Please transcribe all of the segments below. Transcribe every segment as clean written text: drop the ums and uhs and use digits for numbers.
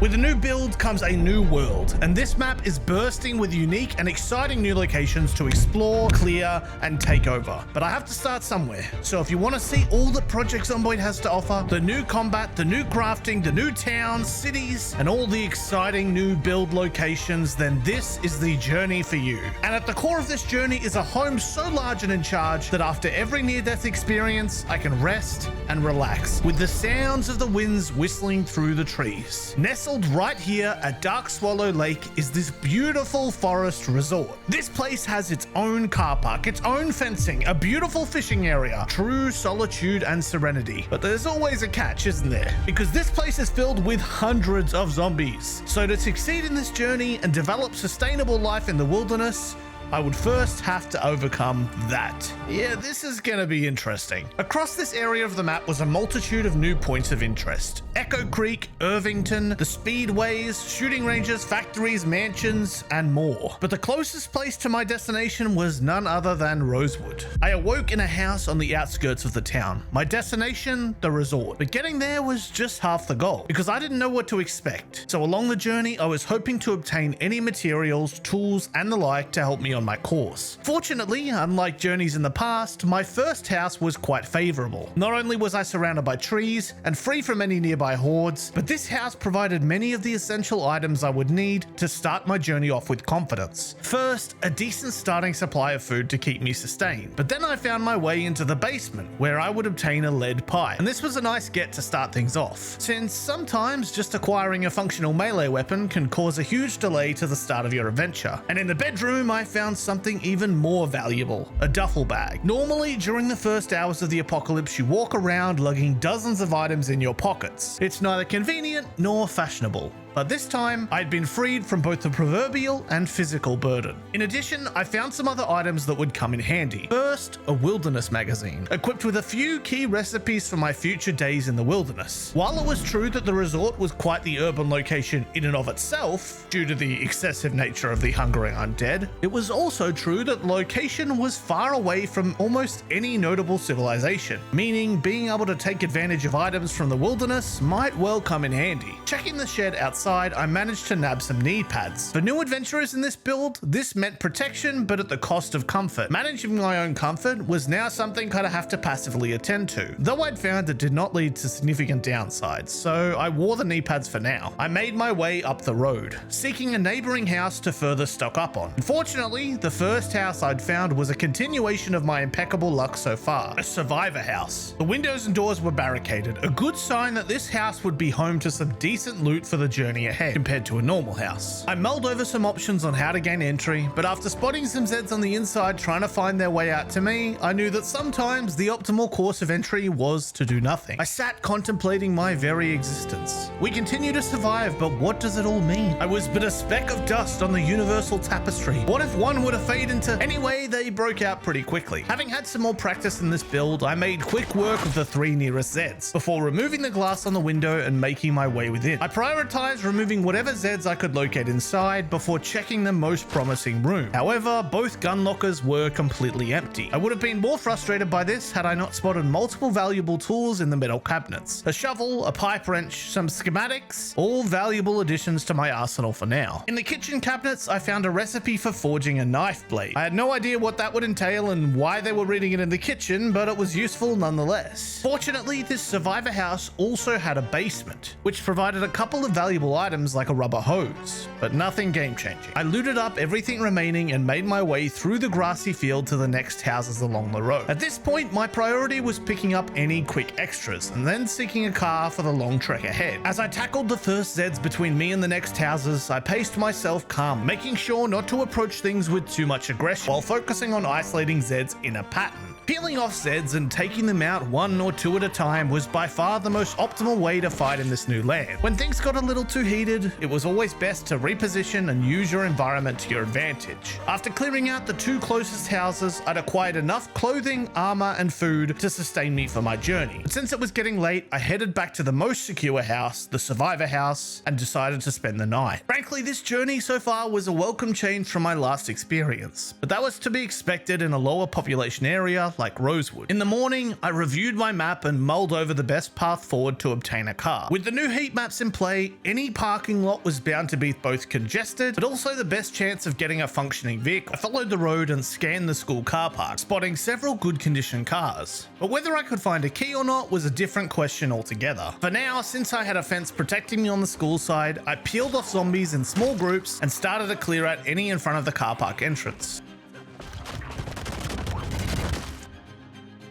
With a new build comes a new world, and this map is bursting with unique and exciting new locations to explore, clear, and take over. But I have to start somewhere, so if you want to see all that Project Zomboid has to offer, the new combat, the new crafting, the new towns, cities, and all the exciting new build locations, then this is the journey for you. And at the core of this journey is a home so large and in charge that after every near-death experience, I can rest and relax with the sounds of the winds whistling through the trees. Nestled right here at Darkwallow Lake is this beautiful forest resort. This place has its own car park, its own fencing, a beautiful fishing area, true solitude and serenity. But there's always a catch, isn't there? Because this place is filled with hundreds of zombies. So to succeed in this journey and develop sustainable life in the wilderness, I would first have to overcome that. Yeah, this is gonna be interesting. Across this area of the map was a multitude of new points of interest. Echo Creek, Irvington, the speedways, shooting ranges, factories, mansions, and more. But the closest place to my destination was none other than Rosewood. I awoke in a house on the outskirts of the town. My destination, the resort. But getting there was just half the goal, because I didn't know what to expect. So along the journey, I was hoping to obtain any materials, tools, and the like to help me on my course. Fortunately, unlike journeys in the past, my first house was quite favorable. Not only was I surrounded by trees and free from any nearby hordes, but this house provided many of the essential items I would need to start my journey off with confidence. First, a decent starting supply of food to keep me sustained, but then I found my way into the basement where I would obtain a lead pipe, and this was a nice get to start things off, since sometimes just acquiring a functional melee weapon can cause a huge delay to the start of your adventure. And in the bedroom, I found something even more valuable, a duffel bag. Normally, during the first hours of the apocalypse, you walk around lugging dozens of items in your pockets. It's neither convenient nor fashionable. But this time, I'd been freed from both the proverbial and physical burden. In addition, I found some other items that would come in handy. First, a wilderness magazine, equipped with a few key recipes for my future days in the wilderness. While it was true that the resort was quite the urban location in and of itself, due to the excessive nature of the hungering undead, it was also true that the location was far away from almost any notable civilization, meaning being able to take advantage of items from the wilderness might well come in handy. Checking the shed outside, I managed to nab some knee pads. For new adventurers in this build, this meant protection, but at the cost of comfort. Managing my own comfort was now something I'd have to passively attend to, though I'd found it did not lead to significant downsides, so I wore the knee pads for now. I made my way up the road, seeking a neighboring house to further stock up on. Unfortunately, the first house I'd found was a continuation of my impeccable luck so far, a survivor house. The windows and doors were barricaded, a good sign that this house would be home to some decent loot for the journey ahead compared to a normal house. I mulled over some options on how to gain entry, but after spotting some Zeds on the inside trying to find their way out to me, I knew that sometimes the optimal course of entry was to do nothing. I sat contemplating my very existence. We continue to survive, but what does it all mean? I was but a speck of dust on the universal tapestry. What if one were to fade into... Anyway, they broke out pretty quickly. Having had some more practice in this build, I made quick work of the 3 nearest Zeds before removing the glass on the window and making my way within. I prioritized removing whatever Zeds I could locate inside before checking the most promising room. However, both gun lockers were completely empty. I would have been more frustrated by this had I not spotted multiple valuable tools in the metal cabinets. A shovel, a pipe wrench, some schematics, all valuable additions to my arsenal for now. In the kitchen cabinets, I found a recipe for forging a knife blade. I had no idea what that would entail and why they were reading it in the kitchen, but it was useful nonetheless. Fortunately, this survivor house also had a basement, which provided a couple of valuable items like a rubber hose, but nothing game-changing. I looted up everything remaining and made my way through the grassy field to the next houses along the road. At this point, my priority was picking up any quick extras and then seeking a car for the long trek ahead. As I tackled the first Zeds between me and the next houses, I paced myself calm, making sure not to approach things with too much aggression while focusing on isolating Zeds in a pattern. Peeling off Zeds and taking them out 1 or 2 at a time was by far the most optimal way to fight in this new land. When things got a little too heated, it was always best to reposition and use your environment to your advantage. After clearing out the 2 closest houses, I'd acquired enough clothing, armor, and food to sustain me for my journey. But since it was getting late, I headed back to the most secure house, the survivor house, and decided to spend the night. Frankly, this journey so far was a welcome change from my last experience, but that was to be expected in a lower population area like Rosewood. In the morning, I reviewed my map and mulled over the best path forward to obtain a car. With the new heat maps in play, any parking lot was bound to be both congested, but also the best chance of getting a functioning vehicle. I followed the road and scanned the school car park, spotting several good condition cars. But whether I could find a key or not was a different question altogether. For now, since I had a fence protecting me on the school side, I peeled off zombies in small groups and started to clear out any in front of the car park entrance.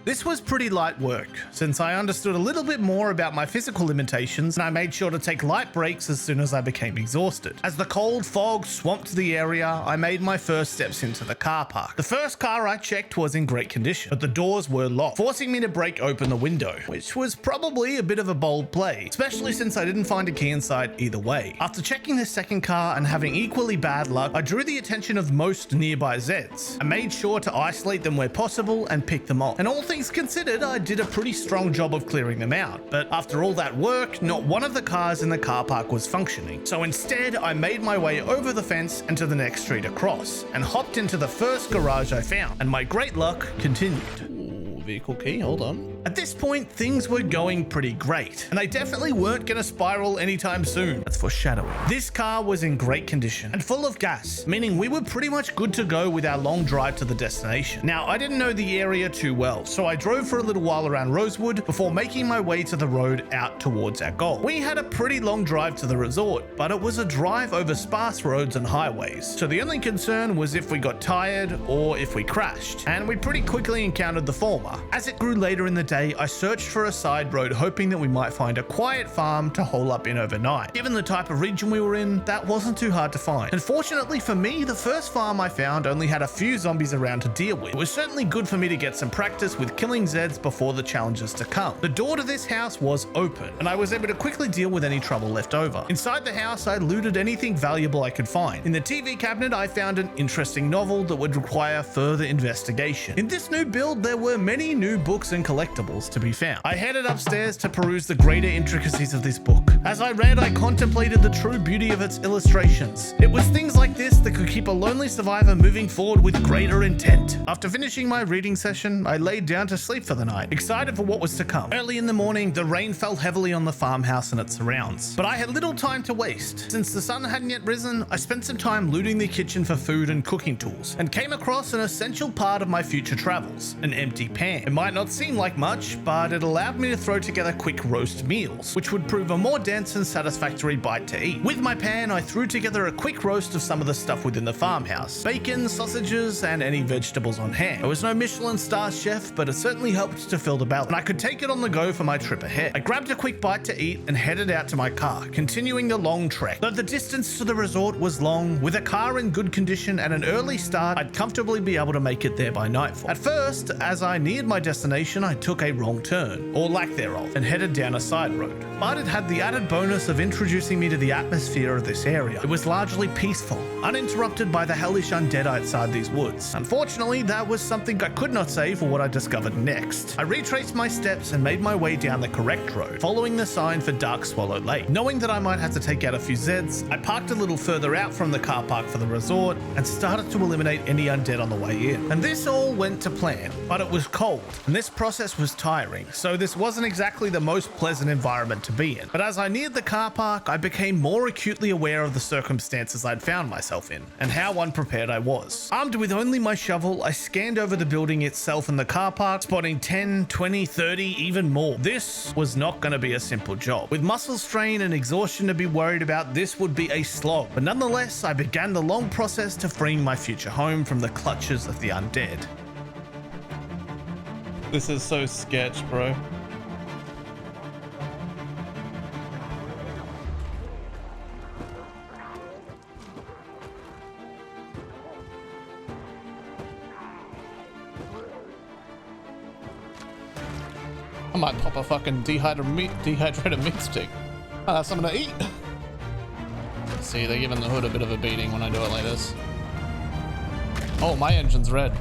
This was pretty light work, since I understood a little bit more about my physical limitations, and I made sure to take light breaks as soon as I became exhausted. As the cold fog swamped the area, I made my first steps into the car park. The first car I checked was in great condition, but the doors were locked, forcing me to break open the window, which was probably a bit of a bold play, especially since I didn't find a key inside either way. After checking the second car and having equally bad luck, I drew the attention of most nearby Zeds. I made sure to isolate them where possible and pick them off. And all things considered, I did a pretty strong job of clearing them out, but after all that work, not one of the cars in the car park was functioning. So instead, I made my way over the fence and to the next street across, and hopped into the first garage I found, and my great luck continued. Vehicle key, hold on. At this point, things were going pretty great, and they definitely weren't going to spiral anytime soon. That's foreshadowing. This car was in great condition and full of gas, meaning we were pretty much good to go with our long drive to the destination. Now, I didn't know the area too well, so I drove for a little while around Rosewood before making my way to the road out towards our goal. We had a pretty long drive to the resort, but it was a drive over sparse roads and highways, so the only concern was if we got tired or if we crashed, and we pretty quickly encountered the former. As it grew later in the day, I searched for a side road hoping that we might find a quiet farm to hole up in overnight. Given the type of region we were in, that wasn't too hard to find. Unfortunately for me, the first farm I found only had a few zombies around to deal with. It was certainly good for me to get some practice with killing Zeds before the challenges to come. The door to this house was open, and I was able to quickly deal with any trouble left over. Inside the house, I looted anything valuable I could find. In the TV cabinet, I found an interesting novel that would require further investigation. In this new build, there were many new books and collectibles to be found. I headed upstairs to peruse the greater intricacies of this book. As I read, I contemplated the true beauty of its illustrations. It was things like this that could keep a lonely survivor moving forward with greater intent. After finishing my reading session, I laid down to sleep for the night, excited for what was to come. Early in the morning, the rain fell heavily on the farmhouse and its surrounds, but I had little time to waste. Since the sun hadn't yet risen, I spent some time looting the kitchen for food and cooking tools, and came across an essential part of my future travels, an empty pan. It might not seem like much, but it allowed me to throw together quick roast meals, which would prove a more dense and satisfactory bite to eat. With my pan, I threw together a quick roast of some of the stuff within the farmhouse: bacon, sausages, and any vegetables on hand. I was no Michelin star chef, but it certainly helped to fill the balance, and I could take it on the go for my trip ahead. I grabbed a quick bite to eat and headed out to my car, continuing the long trek. Though the distance to the resort was long, with a car in good condition and an early start, I'd comfortably be able to make it there by nightfall. At first, as I neared my destination, I took a wrong turn, or lack thereof, and headed down a side road. But it had the added bonus of introducing me to the atmosphere of this area. It was largely peaceful, uninterrupted by the hellish undead outside these woods. Unfortunately, that was something I could not say for what I discovered next. I retraced my steps and made my way down the correct road, following the sign for Darkwallow Lake. Knowing that I might have to take out a few Zeds, I parked a little further out from the car park for the resort and started to eliminate any undead on the way in. And this all went to plan, but it was cold, and this process was tiring, so this wasn't exactly the most pleasant environment to be in. But as I neared the car park, I became more acutely aware of the circumstances I'd found myself in, and how unprepared I was. Armed with only my shovel, I scanned over the building itself and the car park, spotting 10, 20, 30, even more. This was not going to be a simple job. With muscle strain and exhaustion to be worried about, this would be a slog. But nonetheless, I began the long process to freeing my future home from the clutches of the undead. This is so sketch, bro. I might pop a fucking dehydrated meat stick. Oh, that's something to eat. See, they're giving the hood a bit of a beating when I do it like this. Oh, my engine's red.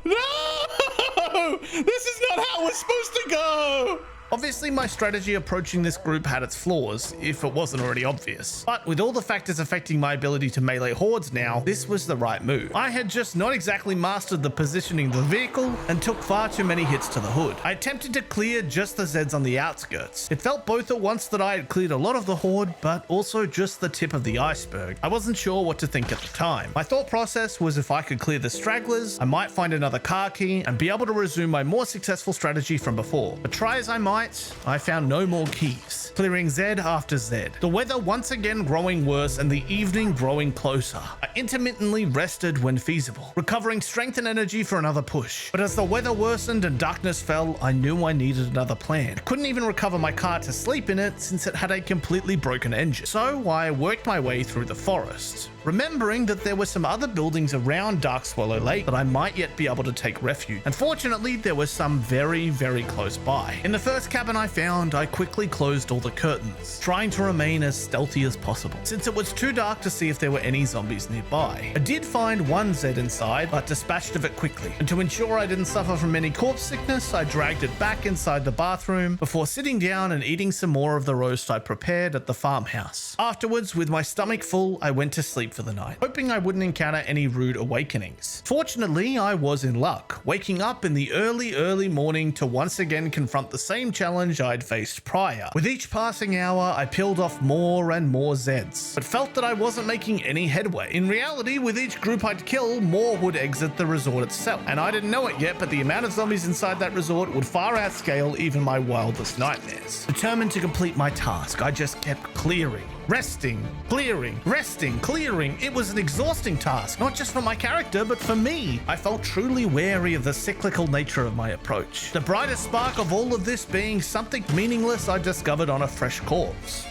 No! This is not how it was supposed to go! Obviously, my strategy approaching this group had its flaws, if it wasn't already obvious. But with all the factors affecting my ability to melee hordes now, this was the right move. I had just not exactly mastered the positioning of the vehicle and took far too many hits to the hood. I attempted to clear just the Zeds on the outskirts. It felt both at once that I had cleared a lot of the horde, but also just the tip of the iceberg. I wasn't sure what to think at the time. My thought process was if I could clear the stragglers, I might find another car key and be able to resume my more successful strategy from before. But try as I might, I found no more keys, clearing Zed after Zed. The weather once again growing worse and the evening growing closer. I intermittently rested when feasible, recovering strength and energy for another push. But as the weather worsened and darkness fell, I knew I needed another plan. I couldn't even recover my car to sleep in it since it had a completely broken engine. So I worked my way through the forest, remembering that there were some other buildings around Darkwallow Lake that I might yet be able to take refuge. Unfortunately, there was some very, very close by. In the first cabin I found, I quickly closed all the curtains, trying to remain as stealthy as possible, since it was too dark to see if there were any zombies nearby. I did find one Zed inside, but dispatched of it quickly, and to ensure I didn't suffer from any corpse sickness, I dragged it back inside the bathroom before sitting down and eating some more of the roast I prepared at the farmhouse. Afterwards, with my stomach full, I went to sleep for the night, hoping I wouldn't encounter any rude awakenings. Fortunately, I was in luck, waking up in the early morning to once again confront the same challenge I'd faced prior. With each passing hour, I peeled off more and more Zeds, but felt that I wasn't making any headway. In reality, with each group I'd kill, more would exit the resort itself, and I didn't know it yet, but the amount of zombies inside that resort would far outscale even my wildest nightmares. Determined to complete my task, I just kept clearing. Resting, clearing, resting, clearing. It was an exhausting task, not just for my character, but for me. I felt truly wary of the cyclical nature of my approach. The brightest spark of all of this being something meaningless I discovered on a fresh corpse.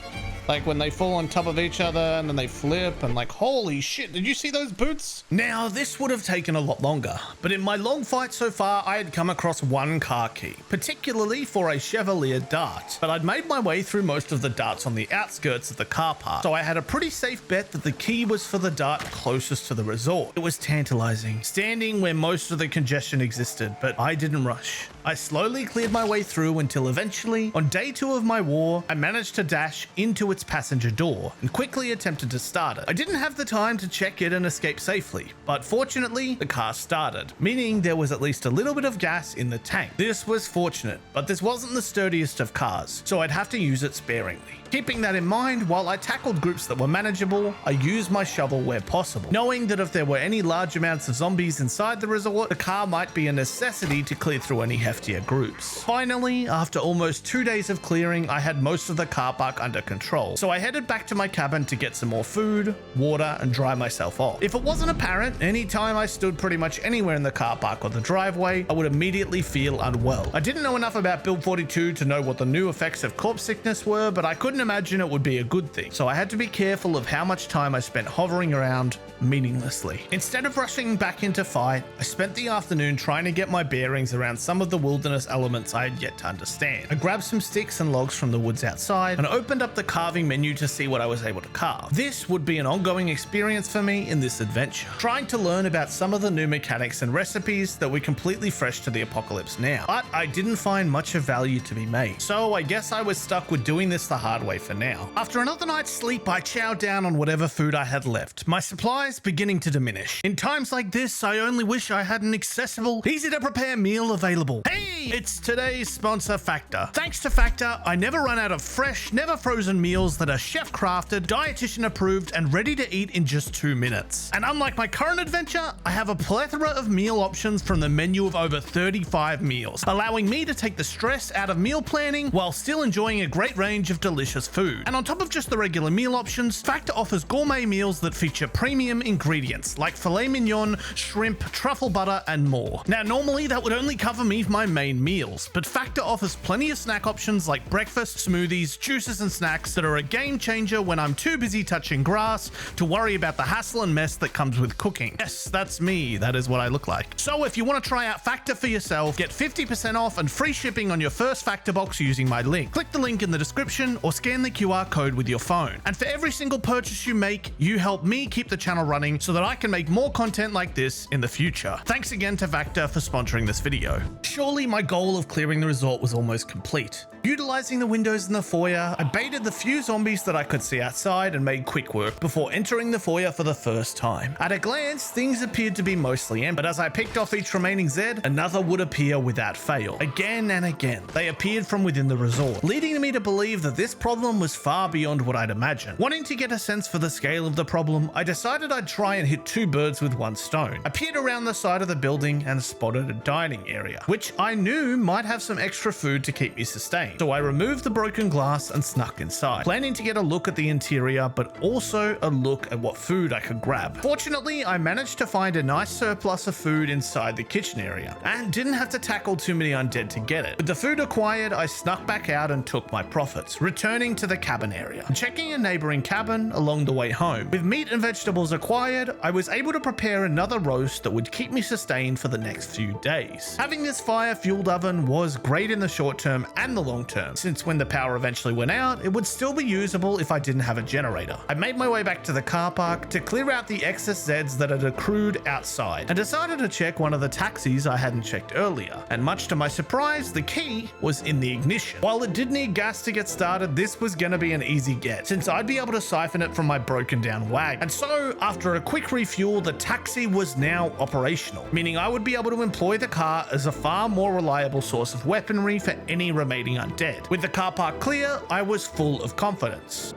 Like when they fall on top of each other and then they flip and like, holy shit, did you see those boots? Now, this would have taken a lot longer, but in my long fight so far, I had come across one car key, particularly for a Chevalier dart, but I'd made my way through most of the darts on the outskirts of the car park, so I had a pretty safe bet that the key was for the dart closest to the resort. It was tantalizing, standing where most of the congestion existed, but I didn't rush. I slowly cleared my way through until eventually, on day 2 of my war, I managed to dash into its passenger door and quickly attempted to start it. I didn't have the time to check it and escape safely, but fortunately, the car started, meaning there was at least a little bit of gas in the tank. This was fortunate, but this wasn't the sturdiest of cars, so I'd have to use it sparingly. Keeping that in mind, while I tackled groups that were manageable, I used my shovel where possible, knowing that if there were any large amounts of zombies inside the resort, the car might be a necessity to clear through any heftier groups. Finally, after almost 2 days of clearing, I had most of the car park under control, so I headed back to my cabin to get some more food, water, and dry myself off. If it wasn't apparent, anytime I stood pretty much anywhere in the car park or the driveway, I would immediately feel unwell. I didn't know enough about Build 42 to know what the new effects of corpse sickness were, but I couldn't imagine it would be a good thing, so I had to be careful of how much time I spent hovering around meaninglessly. Instead of rushing back into fight, I spent the afternoon trying to get my bearings around some of the wilderness elements I had yet to understand. I grabbed some sticks and logs from the woods outside and opened up the carving menu to see what I was able to carve. This would be an ongoing experience for me in this adventure, trying to learn about some of the new mechanics and recipes that were completely fresh to the apocalypse now. But I didn't find much of value to be made, so I guess I was stuck with doing this the hard way for now. After another night's sleep, I chowed down on whatever food I had left, my supplies beginning to diminish. In times like this, I only wish I had an accessible, easy to prepare meal available. Hey, it's today's sponsor, Factor. Thanks to Factor, I never run out of fresh, never frozen meals that are chef crafted, dietitian approved, and ready to eat in just 2 minutes. And unlike my current adventure, I have a plethora of meal options from the menu of over 35 meals, allowing me to take the stress out of meal planning while still enjoying a great range of delicious food. And on top of just the regular meal options, Factor offers gourmet meals that feature premium ingredients like filet mignon, shrimp, truffle butter, and more. Now, normally that would only cover me for my main meals, but Factor offers plenty of snack options like breakfast, smoothies, juices, and snacks that are are a game changer when I'm too busy touching grass to worry about the hassle and mess that comes with cooking. Yes, that's me. That is what I look like. So if you want to try out Factor for yourself, get 50% off and free shipping on your first Factor box using my link. Click the link in the description or scan the QR code with your phone. And for every single purchase you make, you help me keep the channel running so that I can make more content like this in the future. Thanks again to Factor for sponsoring this video. Surely my goal of clearing the resort was almost complete. Utilizing the windows in the foyer, I baited the few zombies that I could see outside and made quick work before entering the foyer for the first time. At a glance, things appeared to be mostly empty, but as I picked off each remaining Zed, another would appear without fail. Again and again, they appeared from within the resort, leading me to believe that this problem was far beyond what I'd imagined. Wanting to get a sense for the scale of the problem, I decided I'd try and hit two birds with one stone. I peered around the side of the building and spotted a dining area, which I knew might have some extra food to keep me sustained. So I removed the broken glass and snuck inside, planning to get a look at the interior, but also a look at what food I could grab. Fortunately, I managed to find a nice surplus of food inside the kitchen area, and didn't have to tackle too many undead to get it. With the food acquired, I snuck back out and took my profits, returning to the cabin area, checking a neighboring cabin along the way home. With meat and vegetables acquired, I was able to prepare another roast that would keep me sustained for the next few days. Having this fire-fueled oven was great in the short term and the long term, since when the power eventually went out, it would still be usable if I didn't have a generator. I made my way back to the car park to clear out the excess Zeds that had accrued outside, and decided to check one of the taxis I hadn't checked earlier, and much to my surprise, the key was in the ignition. While it did need gas to get started, this was gonna be an easy get, since I'd be able to siphon it from my broken down wagon. And so, after a quick refuel, the taxi was now operational, meaning I would be able to employ the car as a far more reliable source of weaponry for any remaining undead. With the car park clear, I was full of confidence.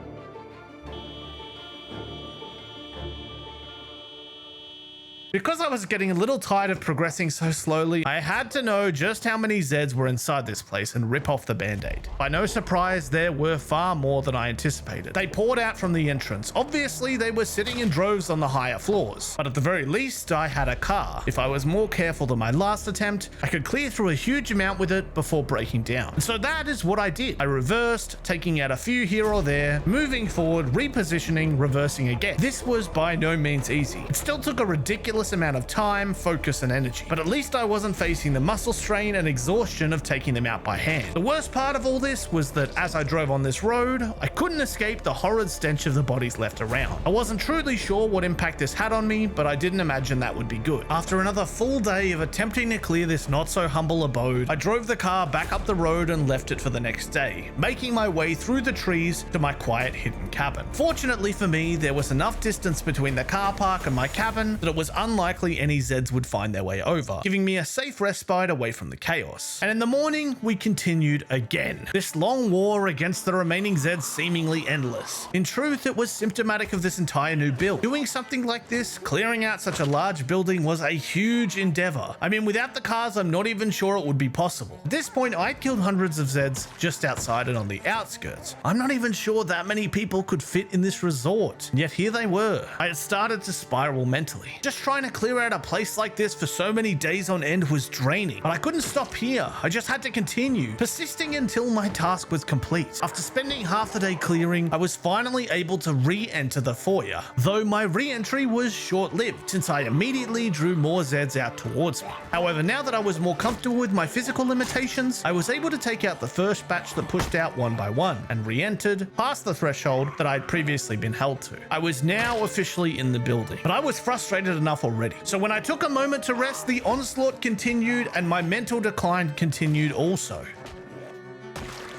Because I was getting a little tired of progressing so slowly, I had to know just how many Zeds were inside this place and rip off the band-aid. By no surprise, there were far more than I anticipated. They poured out from the entrance. Obviously, they were sitting in droves on the higher floors, but at the very least, I had a car. If I was more careful than my last attempt, I could clear through a huge amount with it before breaking down. And so that is what I did. I reversed, taking out a few here or there, moving forward, repositioning, reversing again. This was by no means easy. It still took a ridiculous amount of time, focus, and energy, but at least I wasn't facing the muscle strain and exhaustion of taking them out by hand. The worst part of all this was that as I drove on this road, I couldn't escape the horrid stench of the bodies left around. I wasn't truly sure what impact this had on me, but I didn't imagine that would be good. After another full day of attempting to clear this not so humble abode, I drove the car back up the road and left it for the next day, making my way through the trees to my quiet hidden cabin. Fortunately for me, there was enough distance between the car park and my cabin that it was unlikely any Zeds would find their way over, giving me a safe respite away from the chaos. And in the morning, we continued again. This long war against the remaining Zeds seemingly endless. In truth, it was symptomatic of this entire new build. Doing something like this, clearing out such a large building, was a huge endeavor. I mean, without the cars, I'm not even sure it would be possible. At this point, I'd killed hundreds of Zeds just outside and on the outskirts. I'm not even sure that many people could fit in this resort, and yet here they were. I had started to spiral mentally. Just trying to clear out a place like this for so many days on end was draining, but I couldn't stop here. I just had to continue, persisting until my task was complete. After spending half the day clearing, I was finally able to re-enter the foyer, though my re-entry was short-lived since I immediately drew more Zeds out towards me. However, now that I was more comfortable with my physical limitations, I was able to take out the first batch that pushed out one by one and re-entered past the threshold that I'd previously been held to. I was now officially in the building, but I was frustrated enough already. So when I took a moment to rest, the onslaught continued and my mental decline continued also.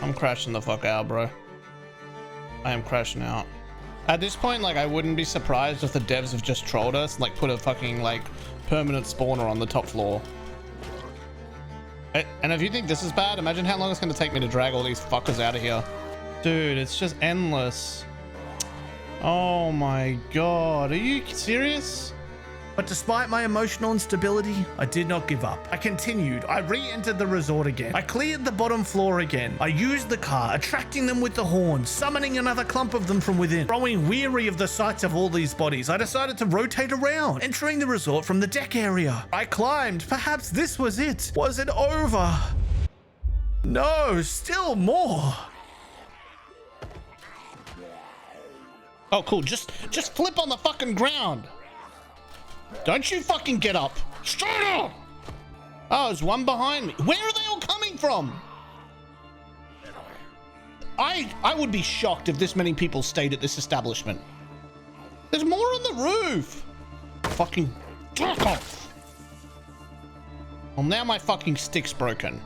I'm crashing the fuck out, bro. I am crashing out. At this point, like, I wouldn't be surprised if the devs have just trolled us, like put a fucking like permanent spawner on the top floor. And if you think this is bad, imagine how long it's going to take me to drag all these fuckers out of here. Dude, it's just endless. Oh my god, are you serious? But despite my emotional instability, I did not give up. I continued. I re-entered the resort again. I cleared the bottom floor again. I used the car, attracting them with the horn, summoning another clump of them from within. Growing weary of the sights of all these bodies, I decided to rotate around, entering the resort from the deck area. I climbed. Perhaps this was it. Was it over? No, still more. Oh, cool. Just flip on the fucking ground. Don't you fucking get up. Straight up. Oh, there's one behind me. Where are they all coming from? I would be shocked if this many people stayed at this establishment. There's more on the roof. Fucking fuck off. Well, now my fucking stick's broken.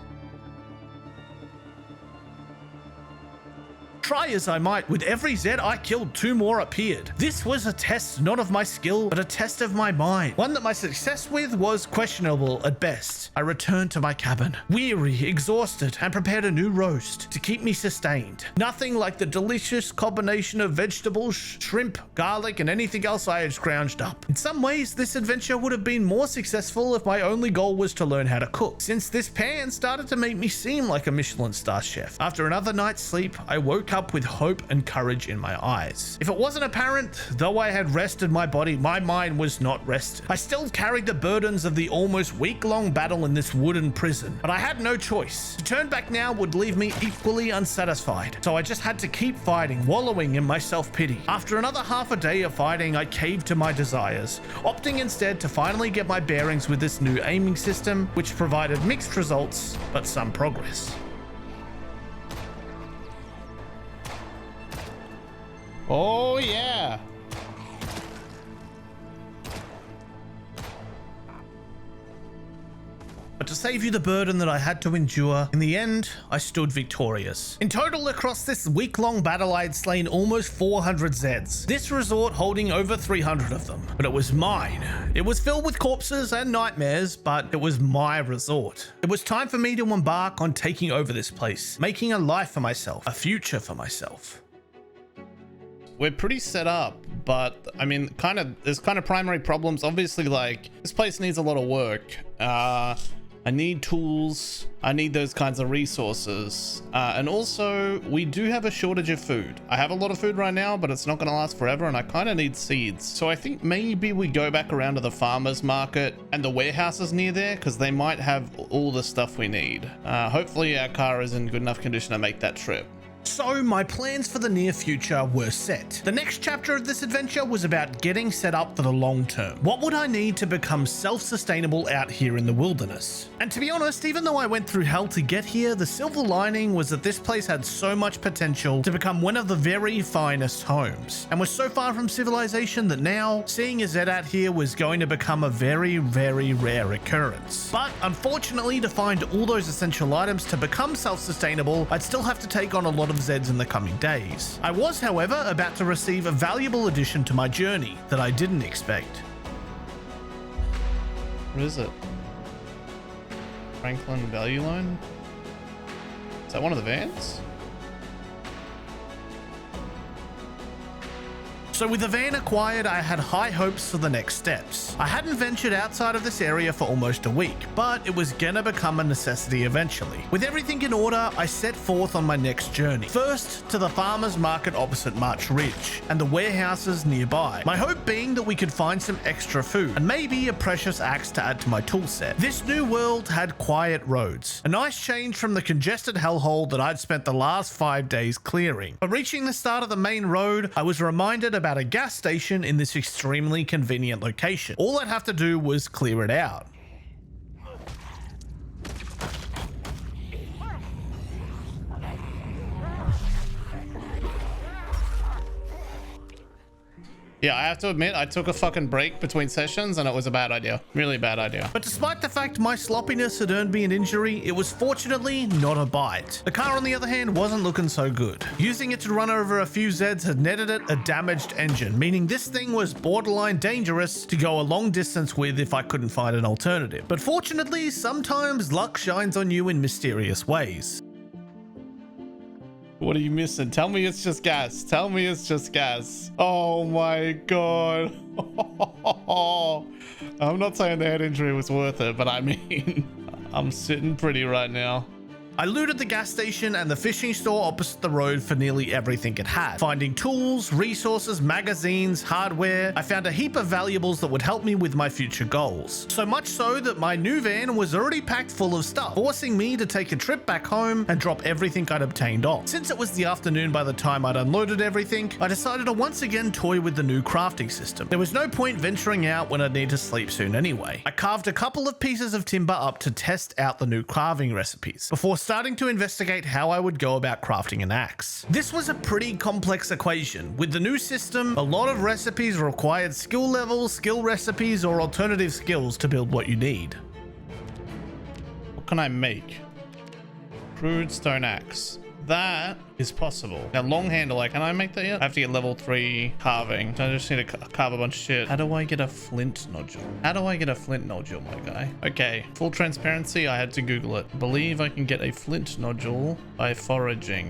Try as I might, with every Zed I killed, 2 more appeared. This was a test not of my skill, but a test of my mind. One that my success with was questionable at best. I returned to my cabin, weary, exhausted, and prepared a new roast to keep me sustained. Nothing like the delicious combination of vegetables, shrimp, garlic, and anything else I had scrounged up. In some ways, this adventure would have been more successful if my only goal was to learn how to cook, since this pan started to make me seem like a Michelin star chef. After another night's sleep, I woke up with hope and courage in my eyes. If it wasn't apparent, though I had rested my body, my mind was not rested. I still carried the burdens of the almost week-long battle in this wooden prison, but I had no choice. To turn back now would leave me equally unsatisfied, so I just had to keep fighting, wallowing in my self-pity. After another half a day of fighting, I caved to my desires, opting instead to finally get my bearings with this new aiming system, which provided mixed results, but some progress. Oh, yeah. But to save you the burden that I had to endure, in the end, I stood victorious. In total, across this week-long battle, I had slain almost 400 Zeds. This resort holding over 300 of them. But it was mine. It was filled with corpses and nightmares, but it was my resort. It was time for me to embark on taking over this place, making a life for myself, a future for myself. We're pretty set up, but I mean, there's kind of primary problems. Obviously, like, this place needs a lot of work. I need tools. I need those kinds of resources. And also, we do have a shortage of food. I have a lot of food right now, but it's not going to last forever, and I kind of need seeds. So I think maybe we go back around to the farmer's market and the warehouses near there, because they might have all the stuff we need. Hopefully our car is in good enough condition to make that trip. So my plans for the near future were set. The next chapter of this adventure was about getting set up for the long term. What would I need to become self-sustainable out here in the wilderness? And to be honest, even though I went through hell to get here, the silver lining was that this place had so much potential to become one of the very finest homes, and was so far from civilization that now, seeing a Zed out here was going to become a very, very rare occurrence. But unfortunately, to find all those essential items to become self-sustainable, I'd still have to take on a lot of Zeds in the coming days. I was, however, about to receive a valuable addition to my journey that I didn't expect. What is it? Franklin Value Loan? Is that one of the vans? So with the van acquired, I had high hopes for the next steps. I hadn't ventured outside of this area for almost a week, but it was gonna become a necessity eventually. With everything in order, I set forth on my next journey. First, to the farmer's market opposite March Ridge, and the warehouses nearby. My hope being that we could find some extra food, and maybe a precious axe to add to my toolset. This new world had quiet roads, a nice change from the congested hellhole that I'd spent the last 5 days clearing. But reaching the start of the main road, I was reminded about a gas station in this extremely convenient location. All I'd have to do was clear it out. Yeah, I have to admit, I took a fucking break between sessions and it was a bad idea. Really bad idea. But despite the fact my sloppiness had earned me an injury, it was fortunately not a bite. The car, on the other hand, wasn't looking so good. Using it to run over a few Zeds had netted it a damaged engine, meaning this thing was borderline dangerous to go a long distance with if I couldn't find an alternative. But fortunately, sometimes luck shines on you in mysterious ways. What are you missing? Tell me it's just gas. Tell me it's just gas. Oh my god. I'm not saying the head injury was worth it, but I mean, I'm sitting pretty right now. I looted the gas station and the fishing store opposite the road for nearly everything it had, finding tools, resources, magazines, hardware. I found a heap of valuables that would help me with my future goals. So much so that my new van was already packed full of stuff, forcing me to take a trip back home and drop everything I'd obtained off. Since it was the afternoon by the time I'd unloaded everything, I decided to once again toy with the new crafting system. There was no point venturing out when I'd need to sleep soon anyway. I carved a couple of pieces of timber up to test out the new carving recipes, before starting to investigate how I would go about crafting an axe. This was a pretty complex equation. With the new system, a lot of recipes required skill levels, skill recipes, or alternative skills to build what you need. What can I make? Crude stone axe. That is possible. Now, long handle, like, can I make that yet? I have to get level 3 carving. So I just need to carve a bunch of shit. How do I get a flint nodule? How do I get a flint nodule, my guy? Okay, full transparency, I had to Google it. Believe I can get a flint nodule by foraging.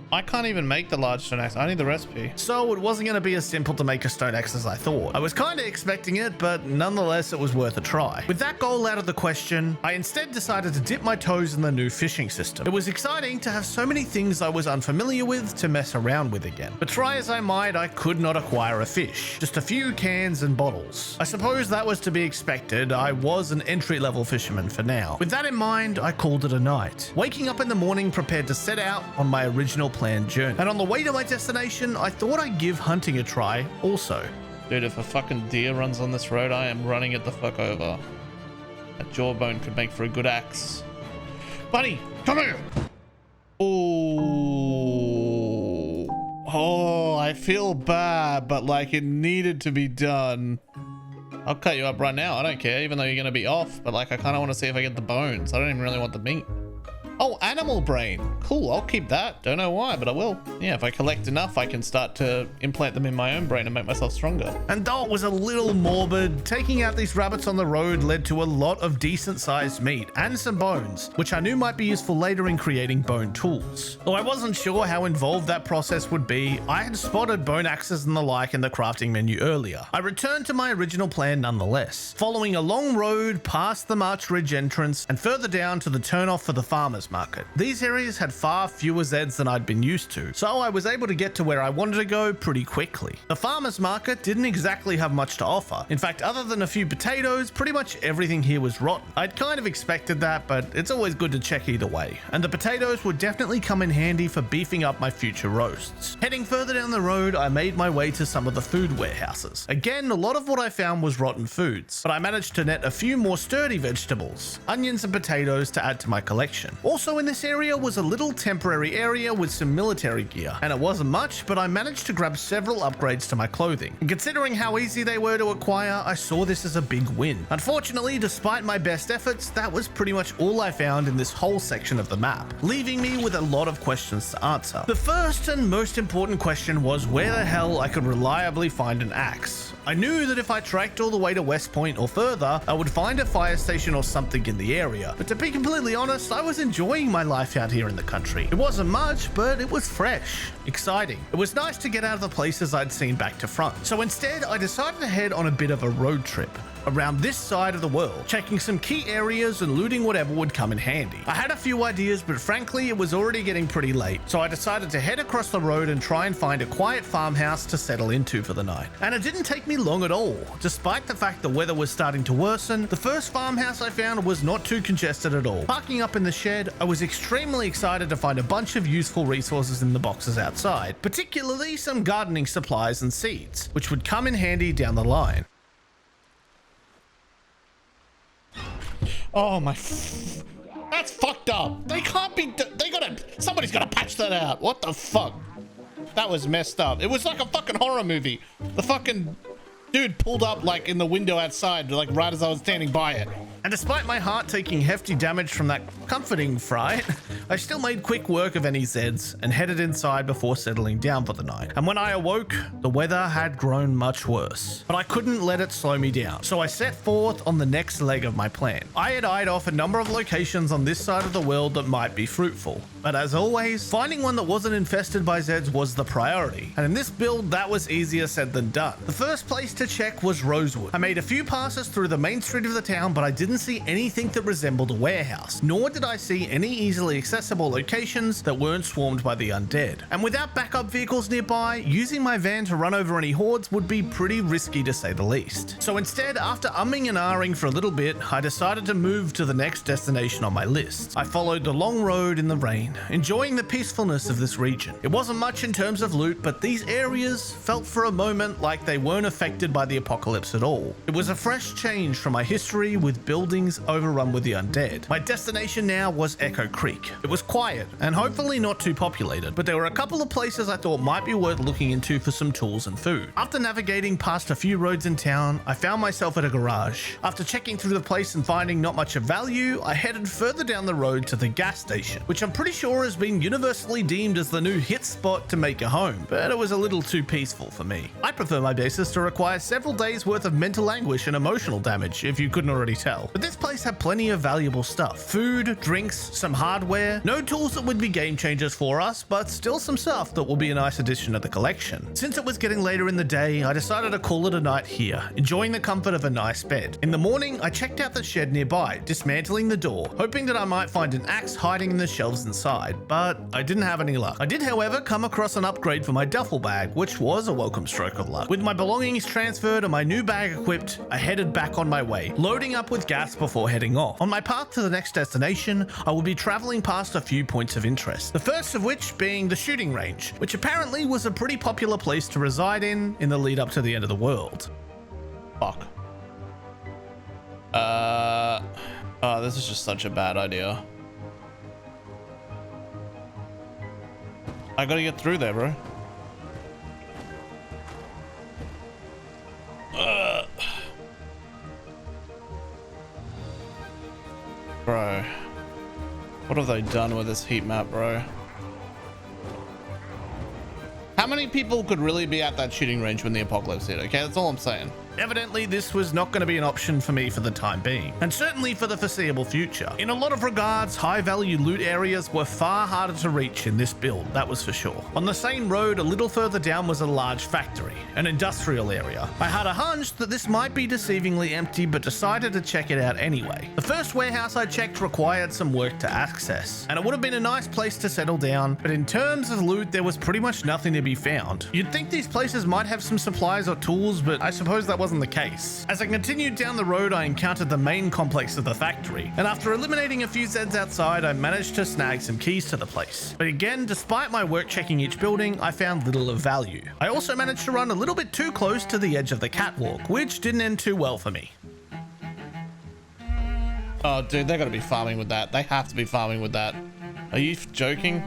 I can't even make the large stone axe. I need the recipe. So it wasn't going to be as simple to make a stone axe as I thought. I was kind of expecting it, but nonetheless it was worth a try. With that goal out of the question, I instead decided to dip my toes in the new fishing system. It was exciting to have so many things I was unfamiliar with to mess around with again. But try as I might, I could not acquire a fish. Just a few cans and bottles. I suppose that was to be expected. I was an entry-level fisherman for now. With that in mind, I called it a night. Waking up in the morning prepared to set out on my original planned journey. And on the way to my destination, I thought I'd give hunting a try also. Dude, if a fucking deer runs on this road, I am running it the fuck over. That jawbone could make for a good axe. Buddy, come here! Oh, I feel bad, but like it needed to be done. I'll cut you up right now. I don't care, even though you're gonna be off, but like I kind of want to see if I get the bones. I don't even really want the meat. Oh, animal brain. Cool, I'll keep that. Don't know why, but I will. Yeah, if I collect enough, I can start to implant them in my own brain and make myself stronger. And though it was a little morbid, taking out these rabbits on the road led to a lot of decent sized meat and some bones, which I knew might be useful later in creating bone tools. Though I wasn't sure how involved that process would be, I had spotted bone axes and the like in the crafting menu earlier. I returned to my original plan nonetheless, following a long road past the March Ridge entrance and further down to the turnoff for the farmers market. These areas had far fewer Zeds than I'd been used to, so I was able to get to where I wanted to go pretty quickly. The farmers market didn't exactly have much to offer. In fact, other than a few potatoes, pretty much everything here was rotten. I'd kind of expected that, but it's always good to check either way. And the potatoes would definitely come in handy for beefing up my future roasts. Heading further down the road, I made my way to some of the food warehouses. Again, a lot of what I found was rotten foods, but I managed to net a few more sturdy vegetables, onions and potatoes to add to my collection. Also in this area was a little temporary area with some military gear, and it wasn't much, but I managed to grab several upgrades to my clothing. And considering how easy they were to acquire, I saw this as a big win. Unfortunately, despite my best efforts, that was pretty much all I found in this whole section of the map, leaving me with a lot of questions to answer. The first and most important question was where the hell I could reliably find an axe. I knew that if I trekked all the way to West Point or further, I would find a fire station or something in the area. But to be completely honest, I was enjoying my life out here in the country. It wasn't much, but it was fresh, exciting. It was nice to get out of the places I'd seen back to front. So instead, I decided to head on a bit of a road trip around this side of the world, checking some key areas and looting whatever would come in handy. I had a few ideas, but frankly, it was already getting pretty late, so I decided to head across the road and try and find a quiet farmhouse to settle into for the night. And it didn't take me long at all. Despite the fact the weather was starting to worsen, the first farmhouse I found was not too congested at all. Parking up in the shed, I was extremely excited to find a bunch of useful resources in the boxes outside, particularly some gardening supplies and seeds, which would come in handy down the line. Oh my, that's fucked up. They can't be, somebody's gotta patch that out. What the fuck? That was messed up. It was like a fucking horror movie. The fucking dude pulled up like in the window outside, like right as I was standing by it. And despite my heart taking hefty damage from that comforting fright, I still made quick work of any Zeds and headed inside before settling down for the night. And when I awoke, the weather had grown much worse, but I couldn't let it slow me down. So I set forth on the next leg of my plan. I had eyed off a number of locations on this side of the world that might be fruitful, but as always, finding one that wasn't infested by Zeds was the priority. And in this build, that was easier said than done. The first place to check was Rosewood. I made a few passes through the main street of the town, but I didn't didn't see anything that resembled a warehouse, nor did I see any easily accessible locations that weren't swarmed by the undead. And without backup vehicles nearby, using my van to run over any hordes would be pretty risky to say the least. So instead, after umming and ahhing for a little bit, I decided to move to the next destination on my list. I followed the long road in the rain, enjoying the peacefulness of this region. It wasn't much in terms of loot, but these areas felt for a moment like they weren't affected by the apocalypse at all. It was a fresh change from my history with buildings overrun with the undead. My destination now was Echo Creek. It was quiet and hopefully not too populated, but there were a couple of places I thought might be worth looking into for some tools and food. After navigating past a few roads in town, I found myself at a garage. After checking through the place and finding not much of value, I headed further down the road to the gas station, which I'm pretty sure has been universally deemed as the new hit spot to make a home, but it was a little too peaceful for me. I prefer my bases to require several days worth of mental anguish and emotional damage, if you couldn't already tell. But this place had plenty of valuable stuff. Food, drinks, some hardware, no tools that would be game changers for us, but still some stuff that will be a nice addition to the collection. Since it was getting later in the day, I decided to call it a night here, enjoying the comfort of a nice bed. In the morning, I checked out the shed nearby, dismantling the door, hoping that I might find an axe hiding in the shelves inside, but I didn't have any luck. I did, however, come across an upgrade for my duffel bag, which was a welcome stroke of luck. With my belongings transferred and my new bag equipped, I headed back on my way, loading up with gas before heading off. On my path to the next destination, I will be traveling past a few points of interest, the first of which being the shooting range, which apparently was a pretty popular place to reside in the lead up to the end of the world. Fuck. Oh, this is just such a bad idea. I gotta get through there, bro. Bro. What have they done with this heat map, bro? How many people could really be at that shooting range when the apocalypse hit? Okay, that's all I'm saying. Evidently, this was not going to be an option for me for the time being, and certainly for the foreseeable future. In a lot of regards, high-value loot areas were far harder to reach in this build, that was for sure. On the same road, a little further down was a large factory, an industrial area. I had a hunch that this might be deceivingly empty, but decided to check it out anyway. The first warehouse I checked required some work to access, and it would have been a nice place to settle down, but in terms of loot, there was pretty much nothing to be found. You'd think these places might have some supplies or tools, but I suppose that wasn't the case. As I continued down the road, I encountered the main complex of the factory, and after eliminating a few Zeds outside, I managed to snag some keys to the place. But again, despite my work checking each building, I found little of value. I also managed to run a little bit too close to the edge of the catwalk, which didn't end too well for me. Oh, dude, they're gonna be farming with that. They have to be farming with that. Are you joking?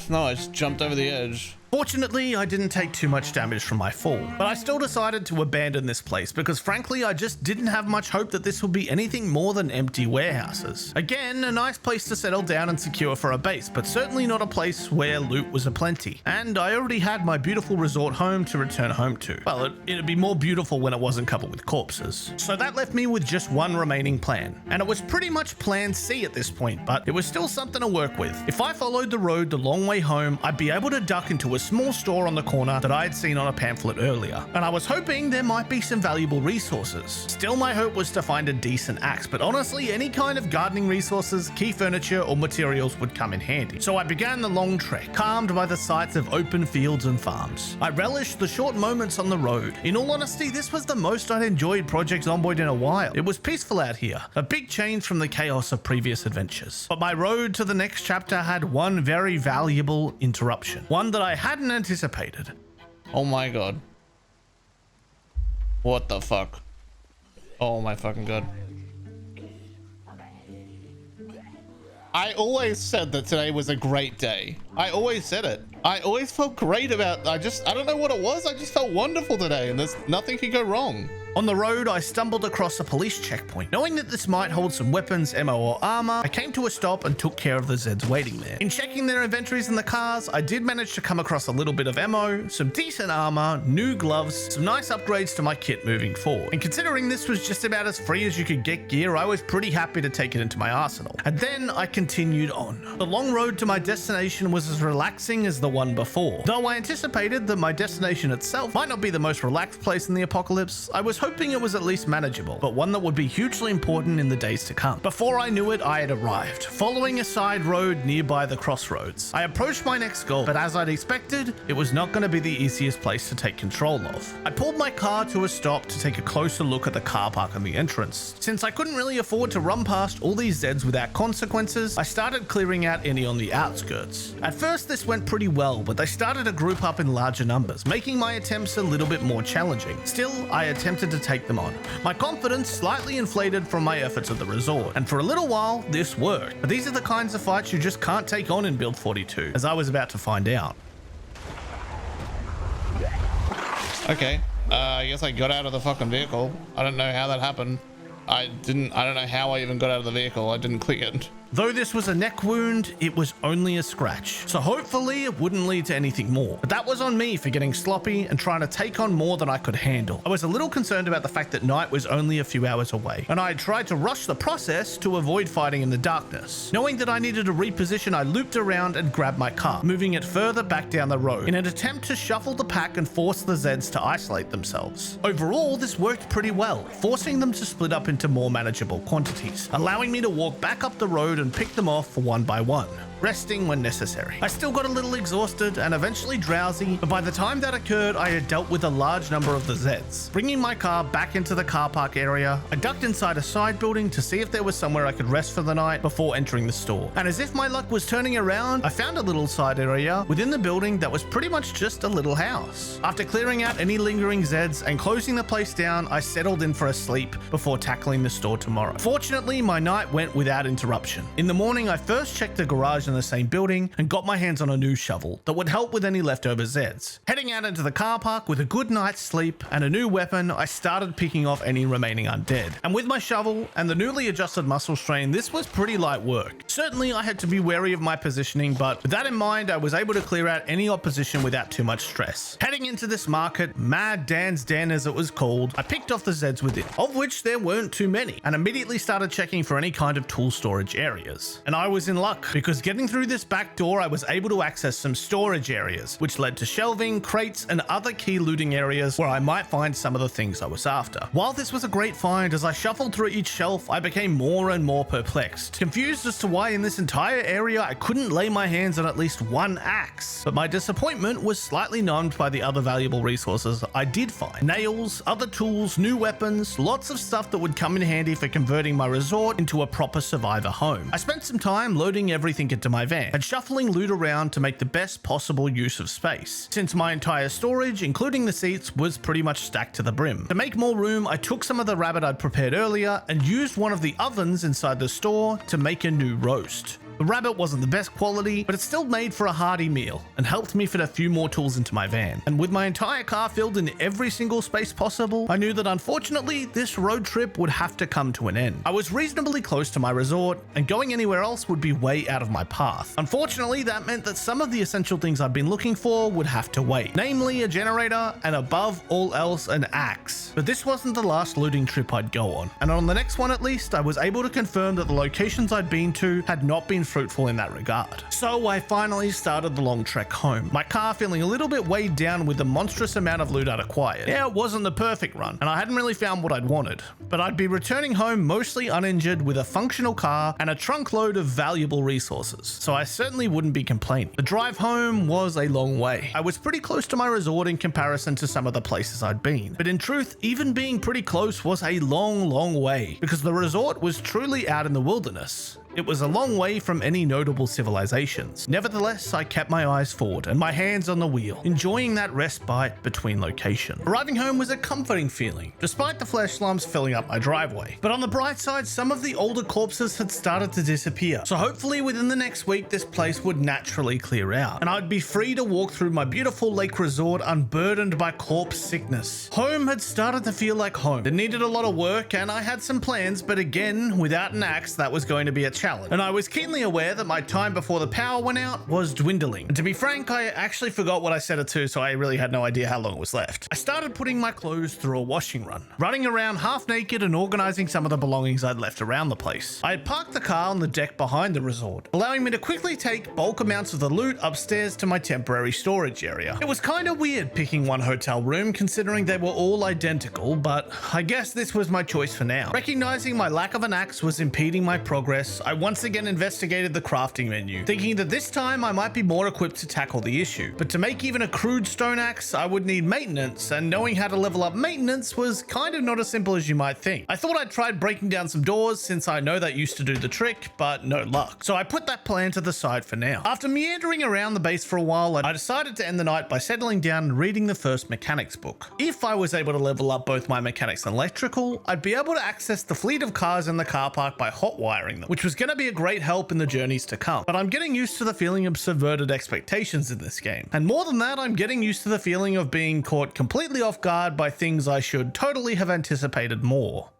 No, I just jumped over the edge. Fortunately, I didn't take too much damage from my fall, but I still decided to abandon this place because frankly, I just didn't have much hope that this would be anything more than empty warehouses. Again, a nice place to settle down and secure for a base, but certainly not a place where loot was aplenty. And I already had my beautiful resort home to return home to. Well, it'd be more beautiful when it wasn't covered with corpses. So that left me with just one remaining plan. And it was pretty much plan C at this point, but it was still something to work with. If I followed the road the long way home, I'd be able to duck into a small store on the corner that I had seen on a pamphlet earlier, and I was hoping there might be some valuable resources. Still, my hope was to find a decent axe, but honestly, any kind of gardening resources, key furniture, or materials would come in handy. So I began the long trek, calmed by the sights of open fields and farms. I relished the short moments on the road. In all honesty, this was the most I'd enjoyed Project Zomboid in a while. It was peaceful out here, a big change from the chaos of previous adventures. But my road to the next chapter had one very valuable interruption, one that I hadn't anticipated. Oh my god. What the fuck? Oh my fucking god. I always said that today was a great day. I always said it. I always felt great about, I don't know what it was. I just felt wonderful today and there's nothing could go wrong. On the road, I stumbled across a police checkpoint. Knowing that this might hold some weapons, ammo, or armor, I came to a stop and took care of the Zeds waiting there. In checking their inventories in the cars, I did manage to come across a little bit of ammo, some decent armor, new gloves, some nice upgrades to my kit moving forward. And considering this was just about as free as you could get gear, I was pretty happy to take it into my arsenal. And then I continued on. The long road to my destination was as relaxing as the one before. Though I anticipated that my destination itself might not be the most relaxed place in the apocalypse, I was hoping hoping it was at least manageable, but one that would be hugely important in the days to come. Before I knew it, I had arrived, following a side road nearby the crossroads. I approached my next goal, but as I'd expected, it was not going to be the easiest place to take control of. I pulled my car to a stop to take a closer look at the car park and the entrance. Since I couldn't really afford to run past all these Zeds without consequences, I started clearing out any on the outskirts. At first this went pretty well, but they started to group up in larger numbers, making my attempts a little bit more challenging. Still, I attempted to take them on. My confidence slightly inflated from my efforts at the resort, and for a little while, this worked. But these are the kinds of fights you just can't take on in Build 42, as I was about to find out. Okay, I guess I got out of the fucking vehicle. I don't know how that happened. I don't know how I even got out of the vehicle. I didn't click it. Though this was a neck wound, it was only a scratch, so hopefully it wouldn't lead to anything more. But that was on me for getting sloppy and trying to take on more than I could handle. I was a little concerned about the fact that night was only a few hours away, and I had tried to rush the process to avoid fighting in the darkness. Knowing that I needed to reposition, I looped around and grabbed my car, moving it further back down the road in an attempt to shuffle the pack and force the Zeds to isolate themselves. Overall, this worked pretty well, forcing them to split up into more manageable quantities, allowing me to walk back up the road and pick them off one by one, resting when necessary. I still got a little exhausted and eventually drowsy, but by the time that occurred, I had dealt with a large number of the Zeds. Bringing my car back into the car park area, I ducked inside a side building to see if there was somewhere I could rest for the night before entering the store. And as if my luck was turning around, I found a little side area within the building that was pretty much just a little house. After clearing out any lingering Zeds and closing the place down, I settled in for a sleep before tackling the store tomorrow. Fortunately, my night went without interruption. In the morning, I first checked the garage in the same building and got my hands on a new shovel that would help with any leftover Zeds. Heading out into the car park with a good night's sleep and a new weapon, I started picking off any remaining undead. And with my shovel and the newly adjusted muscle strain, this was pretty light work. Certainly I had to be wary of my positioning, but with that in mind, I was able to clear out any opposition without too much stress. Heading into this market, Mad Dan's Den as it was called, I picked off the Zeds within, of which there weren't too many, and immediately started checking for any kind of tool storage areas. And I was in luck, because getting through this back door, I was able to access some storage areas, which led to shelving, crates, and other key looting areas where I might find some of the things I was after. While this was a great find, as I shuffled through each shelf, I became more and more perplexed, confused as to why in this entire area I couldn't lay my hands on at least one axe. But my disappointment was slightly numbed by the other valuable resources I did find. Nails, other tools, new weapons, lots of stuff that would come in handy for converting my resort into a proper survivor home. I spent some time loading everything into my van and shuffling loot around to make the best possible use of space, since my entire storage, including the seats, was pretty much stacked to the brim. To make more room, I took some of the rabbit I'd prepared earlier and used one of the ovens inside the store to make a new roast. The rabbit wasn't the best quality, but it still made for a hearty meal and helped me fit a few more tools into my van. And with my entire car filled in every single space possible, I knew that unfortunately this road trip would have to come to an end. I was reasonably close to my resort, and going anywhere else would be way out of my path. Unfortunately, that meant that some of the essential things I'd been looking for would have to wait, namely a generator and above all else an axe. But this wasn't the last looting trip I'd go on, and on the next one at least, I was able to confirm that the locations I'd been to had not been fruitful in that regard. So I finally started the long trek home, my car feeling a little bit weighed down with the monstrous amount of loot I'd acquired. Yeah, it wasn't the perfect run, and I hadn't really found what I'd wanted, but I'd be returning home mostly uninjured with a functional car and a trunk load of valuable resources, so I certainly wouldn't be complaining. The drive home was a long way. I was pretty close to my resort in comparison to some of the places I'd been, but in truth, even being pretty close was a long way, because the resort was truly out in the wilderness. It was a long way from any notable civilizations. Nevertheless, I kept my eyes forward and my hands on the wheel, enjoying that respite between locations. Arriving home was a comforting feeling, despite the flesh slums filling up my driveway. But on the bright side, some of the older corpses had started to disappear, so hopefully within the next week this place would naturally clear out, and I'd be free to walk through my beautiful lake resort unburdened by corpse sickness. Home had started to feel like home. It needed a lot of work, and I had some plans, but again, without an axe, that was going to be a challenge, and I was keenly aware that my time before the power went out was dwindling. And to be frank, I actually forgot what I set it to, so I really had no idea how long it was left. I started putting my clothes through a washing run, running around half naked and organizing some of the belongings I'd left around the place. I had parked the car on the deck behind the resort, allowing me to quickly take bulk amounts of the loot upstairs to my temporary storage area. It was kind of weird picking one hotel room considering they were all identical, but I guess this was my choice for now. Recognizing my lack of an axe was impeding my progress, I once again investigated the crafting menu, thinking that this time I might be more equipped to tackle the issue. But to make even a crude stone axe, I would need maintenance, and knowing how to level up maintenance was kind of not as simple as you might think. I thought I'd tried breaking down some doors since I know that used to do the trick, but no luck. So I put that plan to the side for now. After meandering around the base for a while, I decided to end the night by settling down and reading the first mechanics book. If I was able to level up both my mechanics and electrical, I'd be able to access the fleet of cars in the car park by hot wiring them, which was going to be a great help in the journeys to come. But I'm getting used to the feeling of subverted expectations in this game. And more than that, I'm getting used to the feeling of being caught completely off guard by things I should totally have anticipated more.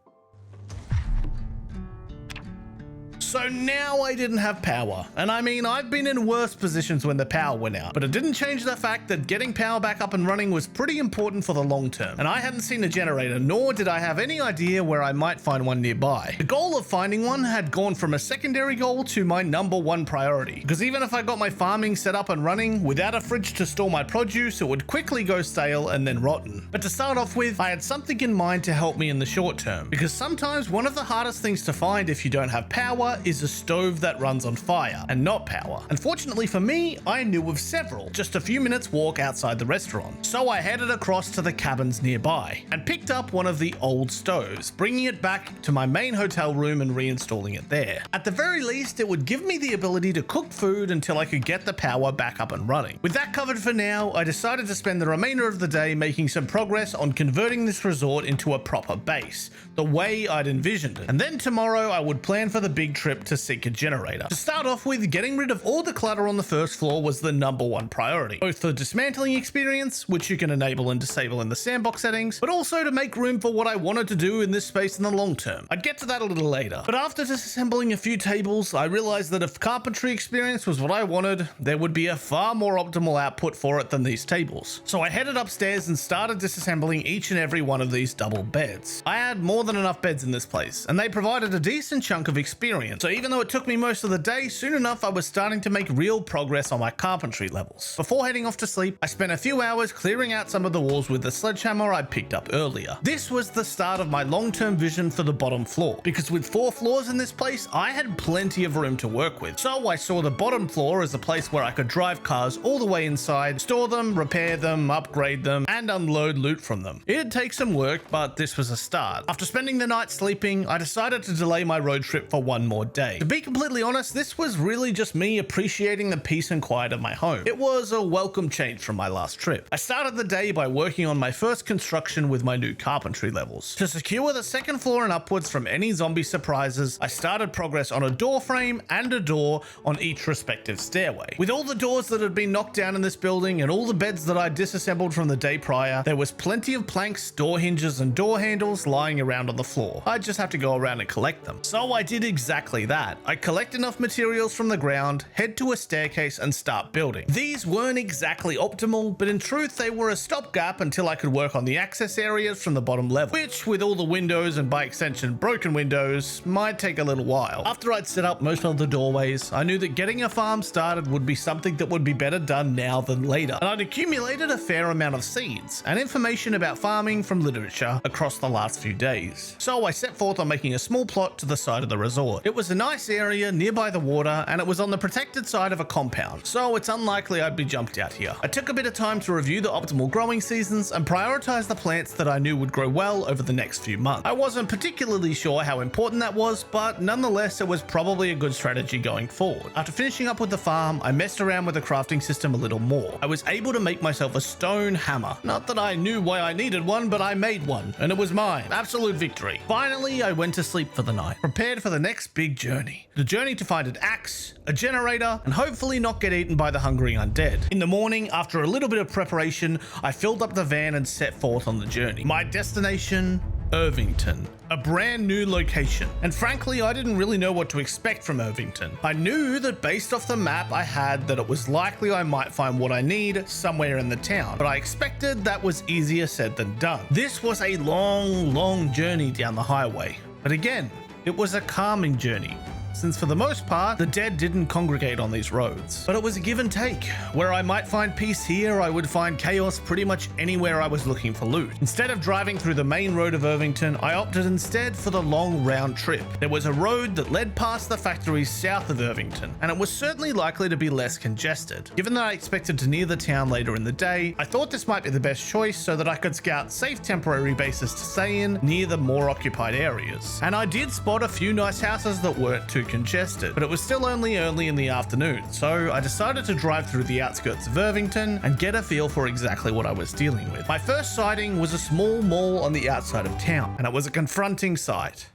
So now I didn't have power, and I mean I've been in worse positions when the power went out, but it didn't change the fact that getting power back up and running was pretty important for the long term, and I hadn't seen a generator, nor did I have any idea where I might find one nearby. The goal of finding one had gone from a secondary goal to my #1 priority, because even if I got my farming set up and running, without a fridge to store my produce, it would quickly go stale and then rotten. But to start off with, I had something in mind to help me in the short term, because sometimes one of the hardest things to find if you don't have power is a stove that runs on fire and not power. Unfortunately for me, I knew of several, just a few minutes walk outside the restaurant. So I headed across to the cabins nearby and picked up one of the old stoves, bringing it back to my main hotel room and reinstalling it there. At the very least, it would give me the ability to cook food until I could get the power back up and running. With that covered for now, I decided to spend the remainder of the day making some progress on converting this resort into a proper base, the way I'd envisioned it. And then tomorrow I would plan for the big trip to seek a generator. To start off with, getting rid of all the clutter on the first floor was the #1 priority, both for the dismantling experience, which you can enable and disable in the sandbox settings, but also to make room for what I wanted to do in this space in the long term. I'd get to that a little later, but after disassembling a few tables, I realized that if carpentry experience was what I wanted, there would be a far more optimal output for it than these tables. So I headed upstairs and started disassembling each and every one of these double beds. I had more than enough beds in this place, and they provided a decent chunk of experience, so even though it took me most of the day, soon enough I was starting to make real progress on my carpentry levels. Before heading off to sleep, I spent a few hours clearing out some of the walls with the sledgehammer I'd picked up earlier. This was the start of my long-term vision for the bottom floor, because with 4 floors in this place, I had plenty of room to work with. So I saw the bottom floor as a place where I could drive cars all the way inside, store them, repair them, upgrade them, and unload loot from them. It'd take some work, but this was a start. After spending the night sleeping, I decided to delay my road trip for one more day. To be completely honest, this was really just me appreciating the peace and quiet of my home. It was a welcome change from my last trip. I started the day by working on my first construction with my new carpentry levels. To secure the second floor and upwards from any zombie surprises, I started progress on a door frame and a door on each respective stairway. With all the doors that had been knocked down in this building and all the beds that I disassembled from the day prior, there was plenty of planks, door hinges, and door handles lying around on the floor. I'd just have to go around and collect them. So I did exactly that. I collect enough materials from the ground, head to a staircase, and start building. These weren't exactly optimal, but in truth they were a stopgap until I could work on the access areas from the bottom level, which with all the windows and by extension broken windows might take a little while. After I'd set up most of the doorways, I knew that getting a farm started would be something that would be better done now than later, and I'd accumulated a fair amount of seeds and information about farming from literature across the last few days. So I set forth on making a small plot to the side of the resort. It was a nice area nearby the water, and it was on the protected side of a compound, so it's unlikely I'd be jumped out here. I took a bit of time to review the optimal growing seasons and prioritize the plants that I knew would grow well over the next few months. I wasn't particularly sure how important that was, but nonetheless it was probably a good strategy going forward. After finishing up with the farm, I messed around with the crafting system a little more. I was able to make myself a stone hammer. Not that I knew why I needed one, but I made one, and it was mine. Absolute victory. Finally, I went to sleep for the night, prepared for the next big journey. The journey to find an axe, a generator, and hopefully not get eaten by the hungry undead. In the morning, after a little bit of preparation, I filled up the van and set forth on the journey. My destination, Irvington. a brand new location. And frankly, I didn't really know what to expect from Irvington. I knew that based off the map I had that it was likely I might find what I need somewhere in the town, but I expected that was easier said than done. This was a long journey down the highway, but again, it was a calming journey, since for the most part, the dead didn't congregate on these roads. But it was a give and take. Where I might find peace here, I would find chaos pretty much anywhere I was looking for loot. Instead of driving through the main road of Irvington, I opted instead for the long round trip. There was a road that led past the factories south of Irvington, and it was certainly likely to be less congested. Given that I expected to near the town later in the day, I thought this might be the best choice so that I could scout safe temporary bases to stay in near the more occupied areas. And I did spot a few nice houses that weren't too congested, but it was still only early in the afternoon, so I decided to drive through the outskirts of Irvington and get a feel for exactly what I was dealing with. My first sighting was a small mall on the outside of town, and it was a confronting sight.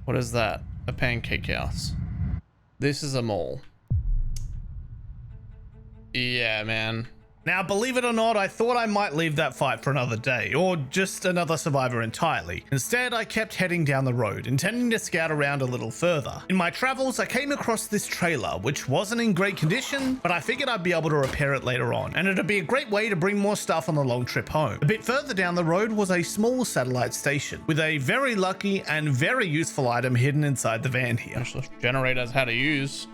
What is that? A pancake house. This is a mall. Yeah, man. Now, believe it or not, I thought I might leave that fight for another day, or just another survivor entirely. Instead, I kept heading down the road, intending to scout around a little further. In my travels, I came across this trailer, which wasn't in great condition, but I figured I'd be able to repair it later on, and it'd be a great way to bring more stuff on the long trip home. A bit further down the road was a small satellite station, with a very lucky and very useful item hidden inside the van here. Actually, generators how to use.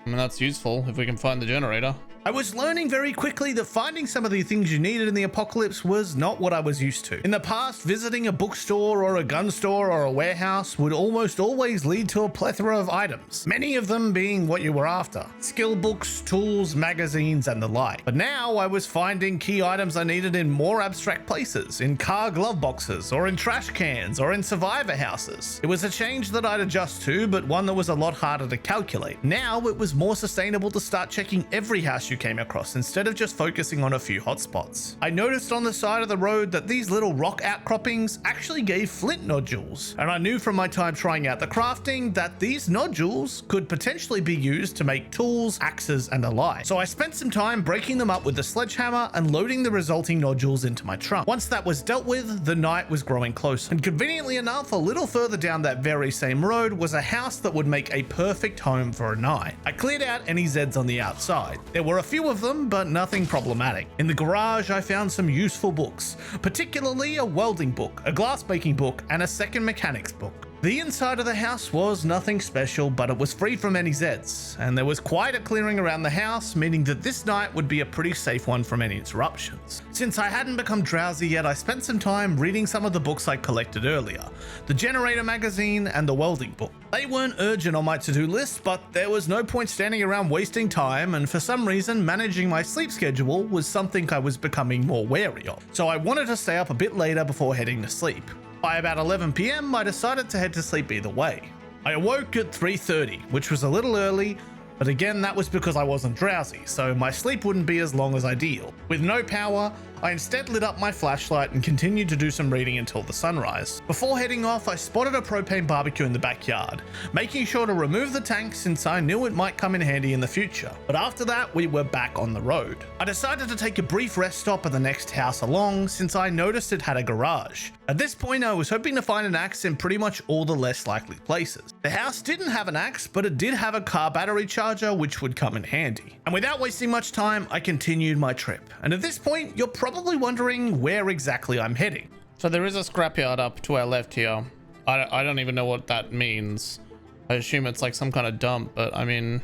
I mean, that's useful if we can find the generator. I was learning very quickly that finding some of the things you needed in the apocalypse was not what I was used to. In the past, visiting a bookstore or a gun store or a warehouse would almost always lead to a plethora of items, many of them being what you were after: skill books, tools, magazines, and the like. But now I was finding key items I needed in more abstract places, in car glove boxes, or in trash cans, or in survivor houses. It was a change that I'd adjust to, but one that was a lot harder to calculate. Now it was more sustainable to start checking every house you came across instead of just focusing on a few hotspots. I noticed on the side of the road that these little rock outcroppings actually gave flint nodules, and I knew from my time trying out the crafting that these nodules could potentially be used to make tools, axes, and the like. So I spent some time breaking them up with the sledgehammer and loading the resulting nodules into my trunk. Once that was dealt with, the night was growing closer, and conveniently enough, a little further down that very same road was a house that would make a perfect home for a night. I cleared out any Zeds on the outside. There were a few of them, but nothing problematic. In the garage, I found some useful books, particularly a welding book, a glassmaking book, and a second mechanics book. The inside of the house was nothing special, but it was free from any Zeds, and there was quite a clearing around the house, meaning that this night would be a pretty safe one from any interruptions. Since I hadn't become drowsy yet, I spent some time reading some of the books I collected earlier, the generator magazine and the welding book. They weren't urgent on my to-do list, but there was no point standing around wasting time, and for some reason, managing my sleep schedule was something I was becoming more wary of, so I wanted to stay up a bit later before heading to sleep. By about 11 PM, I decided to head to sleep either way. I awoke at 3:30, which was a little early, but again, that was because I wasn't drowsy, so my sleep wouldn't be as long as ideal. With no power, I instead lit up my flashlight and continued to do some reading until the sunrise. Before heading off, I spotted a propane barbecue in the backyard, making sure to remove the tank since I knew it might come in handy in the future. But after that, we were back on the road. I decided to take a brief rest stop at the next house along since I noticed it had a garage. At this point, I was hoping to find an axe in pretty much all the less likely places. The house didn't have an axe, but it did have a car battery charger which would come in handy. And without wasting much time, I continued my trip. And at this point, you're probably wondering where exactly I'm heading. So there is a scrapyard up to our left here. I don't even know what that means. I assume it's like some kind of dump, but I mean,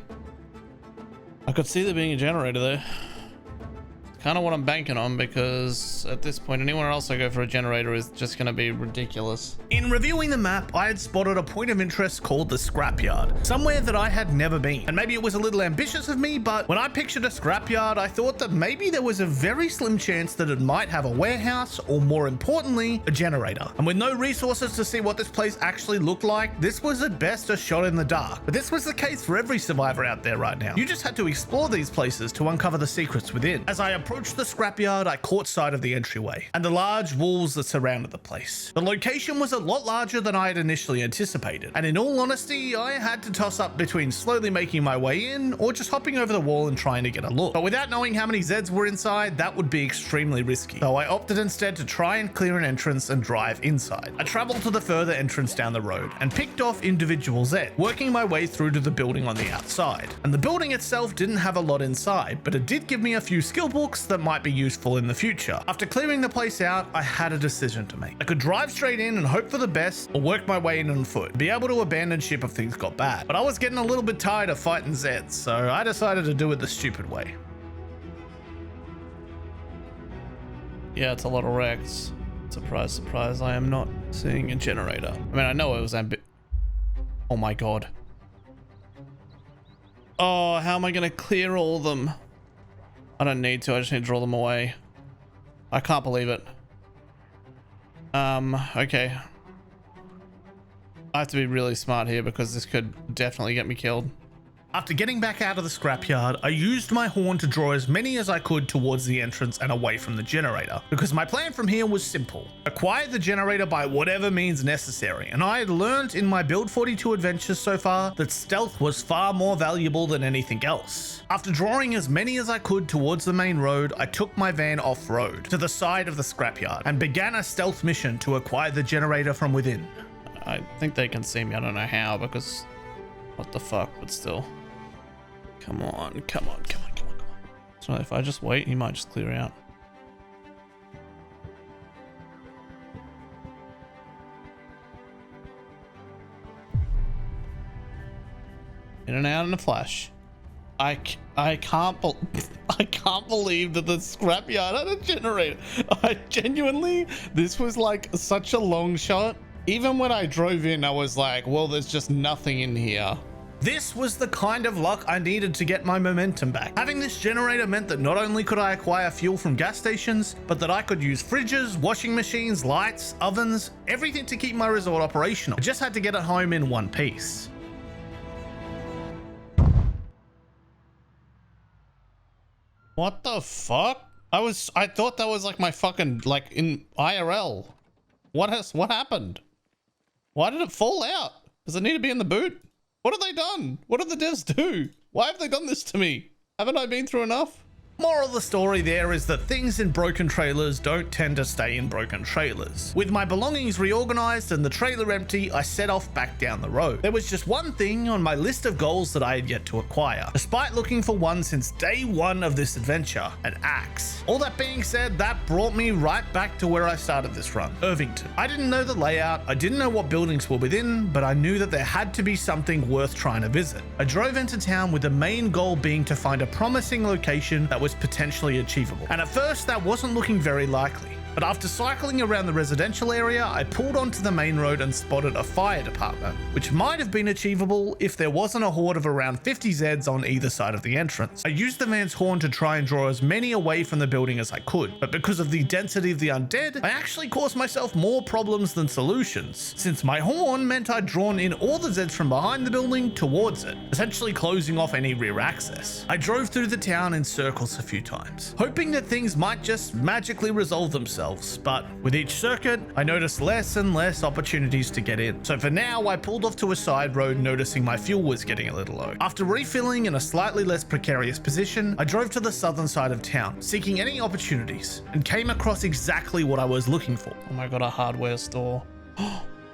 I could see there being a generator there. Kind of what I'm banking on, because at this point, anywhere else I go for a generator is just going to be ridiculous. In reviewing the map, I had spotted a point of interest called the Scrapyard, somewhere that I had never been. And maybe it was a little ambitious of me, but when I pictured a scrapyard, I thought that maybe there was a very slim chance that it might have a warehouse, or more importantly, a generator. And with no resources to see what this place actually looked like, this was at best a shot in the dark. But this was the case for every survivor out there right now. You just had to explore these places to uncover the secrets within. As I approached approached the scrapyard, I caught sight of the entryway and the large walls that surrounded the place. The location was a lot larger than I had initially anticipated, and in all honesty, I had to toss up between slowly making my way in or just hopping over the wall and trying to get a look. But without knowing how many Zeds were inside, that would be extremely risky. So I opted instead to try and clear an entrance and drive inside. I traveled to the further entrance down the road and picked off individual Zeds, working my way through to the building on the outside. And the building itself didn't have a lot inside, but it did give me a few skill books that might be useful in the future. After clearing the place out, I had a decision to make. I could drive straight in and hope for the best, or work my way in on foot, be able to abandon ship if things got bad. But I was getting a little bit tired of fighting Zeds, so I decided to do it the stupid way. Yeah, it's a lot of wrecks. Surprise, surprise, I am not seeing a generator. I mean, I know it was oh my god. Oh, how am I gonna clear all of them? I don't need to, I just need to draw them away. I can't believe it. Okay. I have to be really smart here because this could definitely get me killed. After getting back out of the scrapyard, I used my horn to draw as many as I could towards the entrance and away from the generator, because my plan from here was simple. Acquire the generator by whatever means necessary, and I had learned in my Build 42 adventures so far that stealth was far more valuable than anything else. After drawing as many as I could towards the main road, I took my van off-road to the side of the scrapyard and began a stealth mission to acquire the generator from within. I think they can see me, I don't know how, because what the fuck, but still. Come on, come on, come on, come on, come on. So if I just wait, he might just clear out. In and out in a flash. I can't believe that the scrapyard had a generator. I genuinely, this was like such a long shot. Even when I drove in, I was like, well, there's just nothing in here. This was the kind of luck I needed to get my momentum back. Having this generator meant that not only could I acquire fuel from gas stations, but that I could use fridges, washing machines, lights, ovens, everything to keep my resort operational. I just had to get it home in one piece. What the fuck? I thought that was like my fucking, like in IRL. What happened? Why did it fall out? Does it need to be in the boot? What have they done? What did the devs do? Why have they done this to me? Haven't I been through enough? Moral of the story there is that things in broken trailers don't tend to stay in broken trailers. With my belongings reorganized and the trailer empty, I set off back down the road. There was just one thing on my list of goals that I had yet to acquire, despite looking for one since day one of this adventure, an axe. All that being said, that brought me right back to where I started this run, Irvington. I didn't know the layout, I didn't know what buildings were within, but I knew that there had to be something worth trying to visit. I drove into town with the main goal being to find a promising location that was potentially achievable. And at first that wasn't looking very likely. But after cycling around the residential area, I pulled onto the main road and spotted a fire department, which might have been achievable if there wasn't a horde of around 50 Zeds on either side of the entrance. I used the van's horn to try and draw as many away from the building as I could, but because of the density of the undead, I actually caused myself more problems than solutions, since my horn meant I'd drawn in all the Zeds from behind the building towards it, essentially closing off any rear access. I drove through the town in circles a few times, hoping that things might just magically resolve themselves. But with each circuit, I noticed less and less opportunities to get in. So for now, I pulled off to a side road, noticing my fuel was getting a little low. After refilling in a slightly less precarious position, I drove to the southern side of town, seeking any opportunities, and came across exactly what I was looking for. Oh my god, a hardware store.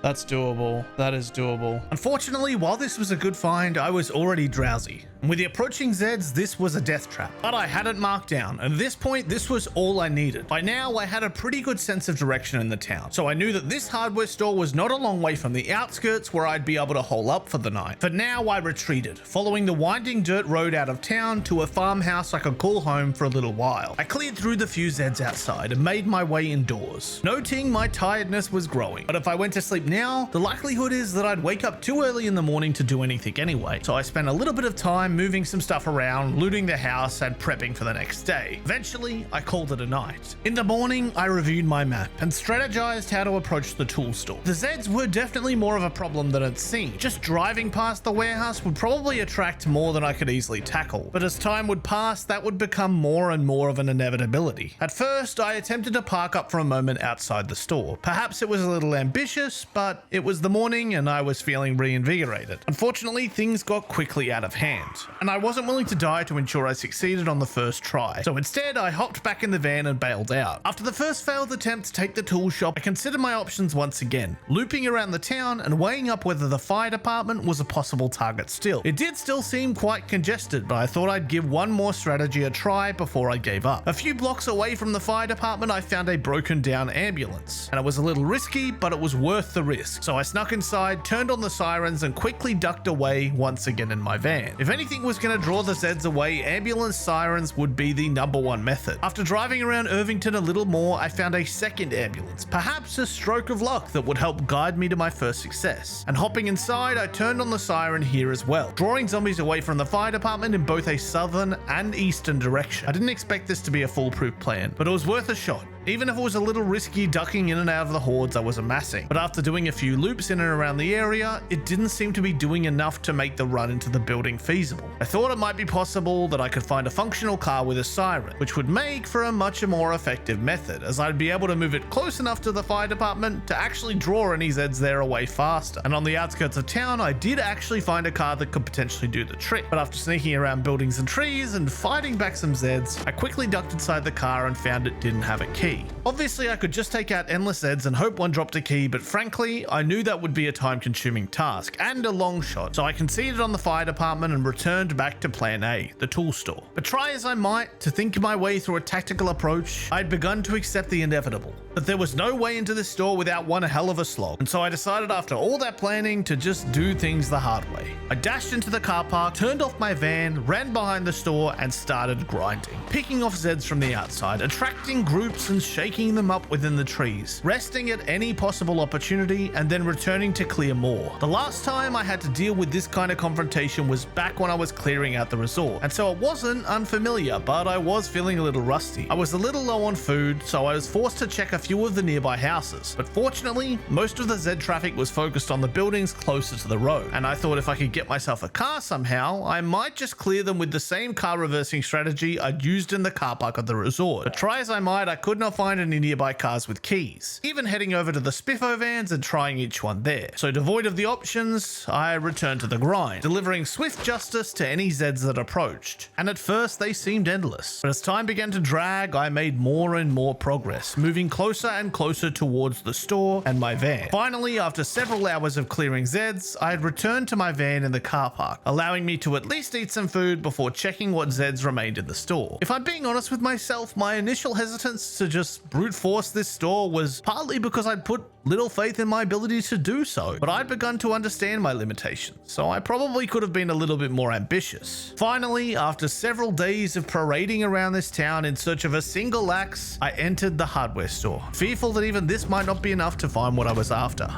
That's doable. That is doable. Unfortunately, while this was a good find, I was already drowsy. And with the approaching Zeds, this was a death trap. But I had it marked down, and at this point, this was all I needed. By now, I had a pretty good sense of direction in the town, so I knew that this hardware store was not a long way from the outskirts where I'd be able to hole up for the night. For now, I retreated, following the winding dirt road out of town to a farmhouse I could call home for a little while. I cleared through the few Zeds outside and made my way indoors, noting my tiredness was growing. But if I went to sleep now, the likelihood is that I'd wake up too early in the morning to do anything anyway, so I spent a little bit of time moving some stuff around, looting the house, and prepping for the next day. Eventually, I called it a night. In the morning, I reviewed my map and strategized how to approach the tool store. The Zeds were definitely more of a problem than it seemed. Just driving past the warehouse would probably attract more than I could easily tackle, but as time would pass, that would become more and more of an inevitability. At first, I attempted to park up for a moment outside the store. Perhaps it was a little ambitious, but it was the morning and I was feeling reinvigorated. Unfortunately, things got quickly out of hand, and I wasn't willing to die to ensure I succeeded on the first try. So instead, I hopped back in the van and bailed out. After the first failed attempt to take the tool shop, I considered my options once again, looping around the town and weighing up whether the fire department was a possible target still. It did still seem quite congested, but I thought I'd give one more strategy a try before I gave up. A few blocks away from the fire department, I found a broken down ambulance, and it was a little risky, but it was worth the risk. So I snuck inside, turned on the sirens, and quickly ducked away once again in my van. If anything was going to draw the Zeds away, ambulance sirens would be the #1 method. After driving around Irvington a little more, I found a second ambulance, perhaps a stroke of luck that would help guide me to my first success. And hopping inside, I turned on the siren here as well, drawing zombies away from the fire department in both a southern and eastern direction. I didn't expect this to be a foolproof plan, but it was worth a shot. Even if it was a little risky ducking in and out of the hordes I was amassing. But after doing a few loops in and around the area, it didn't seem to be doing enough to make the run into the building feasible. I thought it might be possible that I could find a functional car with a siren, which would make for a much more effective method, as I'd be able to move it close enough to the fire department to actually draw any Zeds there away faster. And on the outskirts of town, I did actually find a car that could potentially do the trick. But after sneaking around buildings and trees and fighting back some Zeds, I quickly ducked inside the car and found it didn't have a key. Obviously, I could just take out endless Zeds and hope one dropped a key, but frankly, I knew that would be a time-consuming task and a long shot, so I conceded on the fire department and returned back to plan A, the tool store. But try as I might to think my way through a tactical approach, I'd begun to accept the inevitable. But there was no way into this store without one hell of a slog, and so I decided after all that planning to just do things the hard way. I dashed into the car park, turned off my van, ran behind the store, and started grinding, picking off Zeds from the outside, attracting groups and shaking them up within the trees, resting at any possible opportunity, and then returning to clear more. The last time I had to deal with this kind of confrontation was back when I was clearing out the resort, and so it wasn't unfamiliar, but I was feeling a little rusty. I was a little low on food, so I was forced to check a few of the nearby houses, but fortunately, most of the Zed traffic was focused on the buildings closer to the road, and I thought if I could get myself a car somehow, I might just clear them with the same car reversing strategy I'd used in the car park of the resort. But try as I might, I could not find any nearby cars with keys, even heading over to the Spiffo vans and trying each one there. So devoid of the options, I returned to the grind, delivering swift justice to any Zeds that approached. And at first they seemed endless, but as time began to drag, I made more and more progress, moving closer and closer towards the store and my van. Finally, after several hours of clearing Zeds, I had returned to my van in the car park, allowing me to at least eat some food before checking what Zeds remained in the store. If I'm being honest with myself, my initial hesitance to just brute force this store was partly because I'd put little faith in my ability to do so, but I'd begun to understand my limitations, so I probably could have been a little bit more ambitious. Finally, after several days of parading around this town in search of a single axe, I entered the hardware store, fearful that even this might not be enough to find what I was after.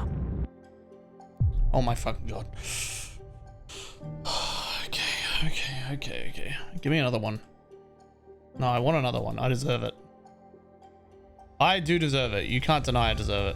Oh my fucking god. Okay. Give me another one. No, I want another one. I deserve it. I do deserve it. You can't deny I deserve it.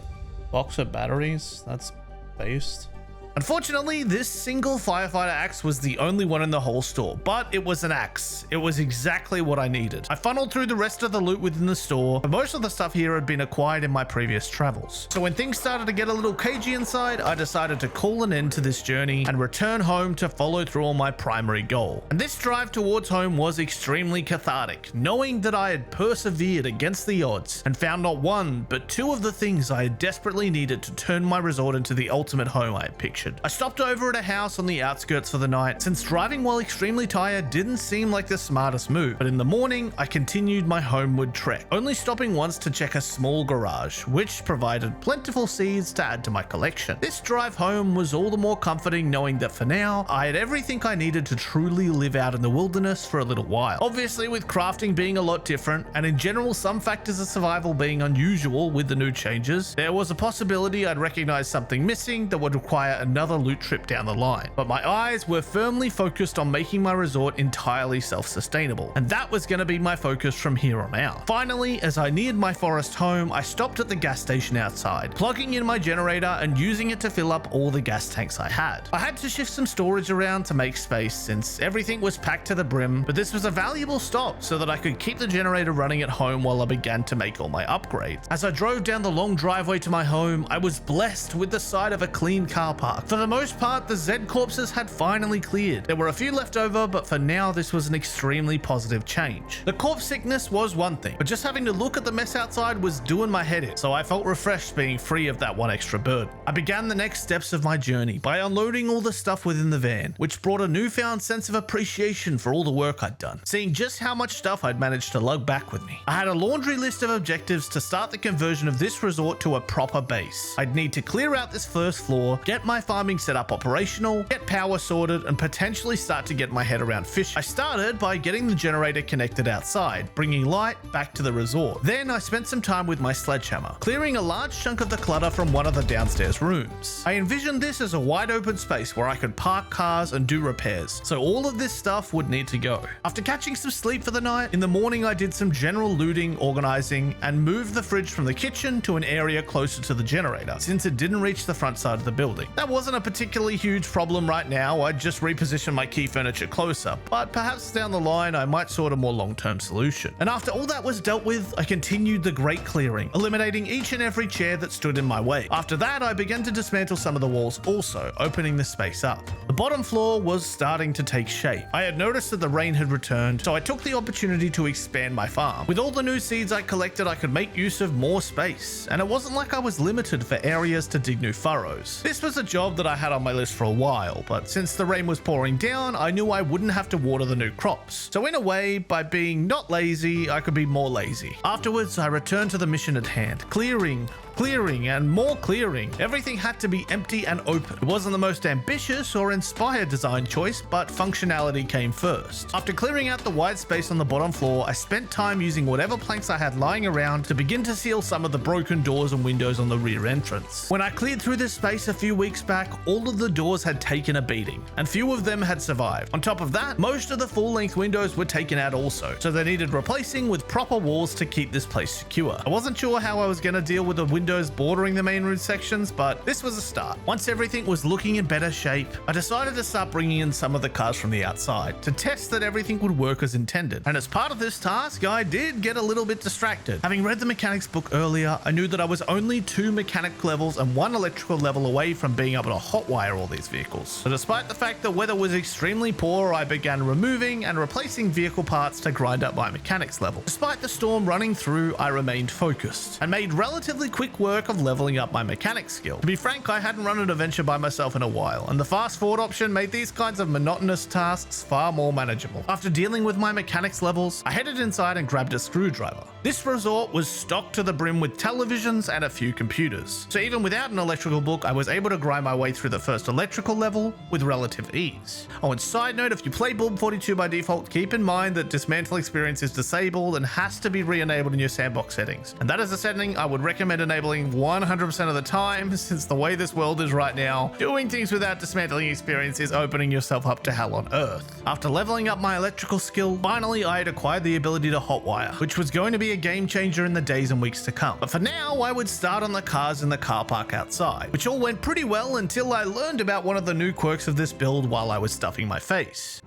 Box of batteries? That's based. Unfortunately, this single firefighter axe was the only one in the whole store, but it was an axe. It was exactly what I needed. I funneled through the rest of the loot within the store, but most of the stuff here had been acquired in my previous travels. So when things started to get a little cagey inside, I decided to call an end to this journey and return home to follow through on my primary goal. And this drive towards home was extremely cathartic, knowing that I had persevered against the odds and found not one, but two of the things I had desperately needed to turn my resort into the ultimate home I had pictured. pressured. I stopped over at a house on the outskirts for the night, since driving while extremely tired didn't seem like the smartest move. But in the morning, I continued my homeward trek, only stopping once to check a small garage, which provided plentiful seeds to add to my collection. This drive home was all the more comforting knowing that for now, I had everything I needed to truly live out in the wilderness for a little while. Obviously, with crafting being a lot different, and in general some factors of survival being unusual with the new changes, there was a possibility I'd recognize something missing that would require another loot trip down the line. But my eyes were firmly focused on making my resort entirely self-sustainable, and that was going to be my focus from here on out. Finally, as I neared my forest home, I stopped at the gas station outside, plugging in my generator and using it to fill up all the gas tanks I had. I had to shift some storage around to make space since everything was packed to the brim, but this was a valuable stop so that I could keep the generator running at home while I began to make all my upgrades. As I drove down the long driveway to my home, I was blessed with the sight of a clean car park. For the most part, the Zed corpses had finally cleared. There were a few left over, but for now this was an extremely positive change. The corpse sickness was one thing, but just having to look at the mess outside was doing my head in, so I felt refreshed being free of that one extra burden. I began the next steps of my journey by unloading all the stuff within the van, which brought a newfound sense of appreciation for all the work I'd done, seeing just how much stuff I'd managed to lug back with me. I had a laundry list of objectives to start the conversion of this resort to a proper base. I'd need to clear out this first floor, get my farming set up operational, get power sorted, and potentially start to get my head around fishing. I started by getting the generator connected outside, bringing light back to the resort. Then I spent some time with my sledgehammer, clearing a large chunk of the clutter from one of the downstairs rooms. I envisioned this as a wide open space where I could park cars and do repairs, so all of this stuff would need to go. After catching some sleep for the night, in the morning I did some general looting, organizing, and moved the fridge from the kitchen to an area closer to the generator, since it didn't reach the front side of the building. That wasn't a particularly huge problem right now, I'd just reposition my key furniture closer, but perhaps down the line I might sort a more long-term solution. And after all that was dealt with, I continued the great clearing, eliminating each and every chair that stood in my way. After that, I began to dismantle some of the walls also, opening the space up. The bottom floor was starting to take shape. I had noticed that the rain had returned, so I took the opportunity to expand my farm. With all the new seeds I collected, I could make use of more space, and it wasn't like I was limited for areas to dig new furrows. This was a job that I had on my list for a while, but since the rain was pouring down, I knew I wouldn't have to water the new crops. So in a way, by being not lazy, I could be more lazy. Afterwards, I returned to the mission at hand, clearing, and more clearing. Everything had to be empty and open. It wasn't the most ambitious or inspired design choice, but functionality came first. After clearing out the wide space on the bottom floor, I spent time using whatever planks I had lying around to begin to seal some of the broken doors and windows on the rear entrance. When I cleared through this space a few weeks back, all of the doors had taken a beating, and few of them had survived. On top of that, most of the full-length windows were taken out also, so they needed replacing with proper walls to keep this place secure. I wasn't sure how I was going to deal with the windows bordering the main room sections, but this was a start. Once everything was looking in better shape, I decided to start bringing in some of the cars from the outside to test that everything would work as intended. And as part of this task, I did get a little bit distracted. Having read the mechanics book earlier, I knew that I was only 2 mechanic levels and 1 electrical level away from being able to hotwire all these vehicles. So despite the fact the weather was extremely poor, I began removing and replacing vehicle parts to grind up my mechanics level. Despite the storm running through, I remained focused and made relatively quick work of leveling up my mechanics skill. To be frank, I hadn't run an adventure by myself in a while, and the fast forward option made these kinds of monotonous tasks far more manageable. After dealing with my mechanics levels, I headed inside and grabbed a screwdriver. This resort was stocked to the brim with televisions and a few computers, so even without an electrical book, I was able to grind my way through the first electrical level with relative ease. Oh, and side note, if you play Bulb 42 by default, keep in mind that dismantle experience is disabled and has to be re-enabled in your sandbox settings, and that is a setting I would recommend enabling 100% of the time, since the way this world is right now, doing things without dismantling experience is opening yourself up to hell on earth. After leveling up my electrical skill, finally I had acquired the ability to hotwire, which was going to be a game changer in the days and weeks to come. But for now, I would start on the cars in the car park outside, which all went pretty well until I learned about one of the new quirks of this build while I was stuffing my face.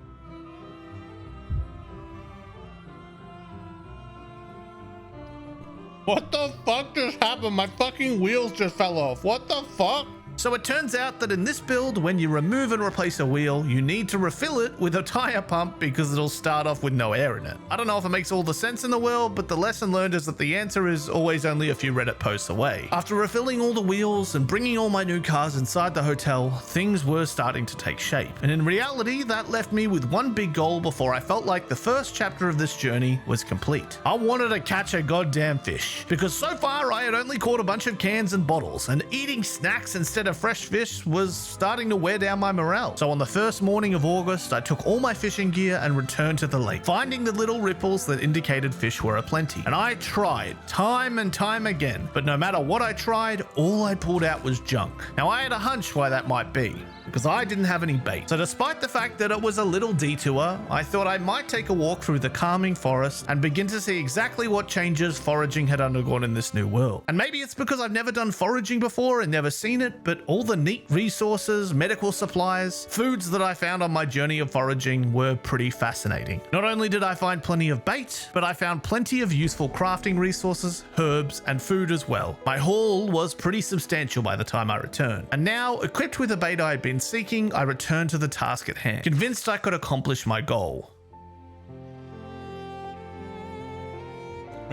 What the fuck just happened? My fucking wheels just fell off. What the fuck? So it turns out that in this build, when you remove and replace a wheel, you need to refill it with a tire pump because it'll start off with no air in it. I don't know if it makes all the sense in the world, but the lesson learned is that the answer is always only a few Reddit posts away. After refilling all the wheels and bringing all my new cars inside the hotel, things were starting to take shape. And in reality, that left me with one big goal before I felt like the first chapter of this journey was complete. I wanted to catch a goddamn fish, because so far I had only caught a bunch of cans and bottles, and eating snacks instead of fresh fish was starting to wear down my morale. So on the first morning of August, I took all my fishing gear and returned to the lake, finding the little ripples that indicated fish were aplenty. And I tried time and time again, but no matter what I tried, all I pulled out was junk. Now I had a hunch why that might be, because I didn't have any bait. So despite the fact that it was a little detour, I thought I might take a walk through the calming forest and begin to see exactly what changes foraging had undergone in this new world. And maybe it's because I've never done foraging before and never seen it, but all the neat resources, medical supplies, foods that I found on my journey of foraging were pretty fascinating. Not only did I find plenty of bait, but I found plenty of useful crafting resources, herbs, and food as well. My haul was pretty substantial by the time I returned. And now, equipped with the bait I had been seeking, I returned to the task at hand, convinced I could accomplish my goal.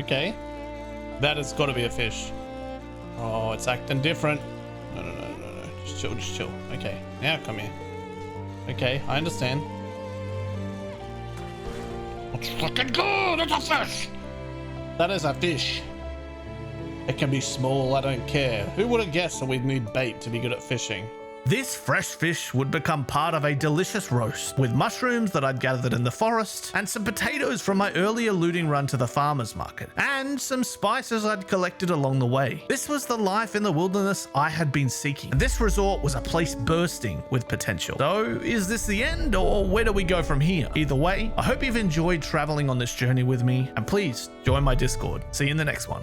Okay. That has got to be a fish. Oh, it's acting different. No. Just chill. Okay, now come here. Okay, I understand. It's fucking good! It's a fish! That is a fish. It can be small, I don't care. Who would have guessed that we'd need bait to be good at fishing? This fresh fish would become part of a delicious roast with mushrooms that I'd gathered in the forest and some potatoes from my earlier looting run to the farmer's market and some spices I'd collected along the way. This was the life in the wilderness I had been seeking. And this resort was a place bursting with potential. So is this the end, or where do we go from here? Either way, I hope you've enjoyed traveling on this journey with me, and please join my Discord. See you in the next one.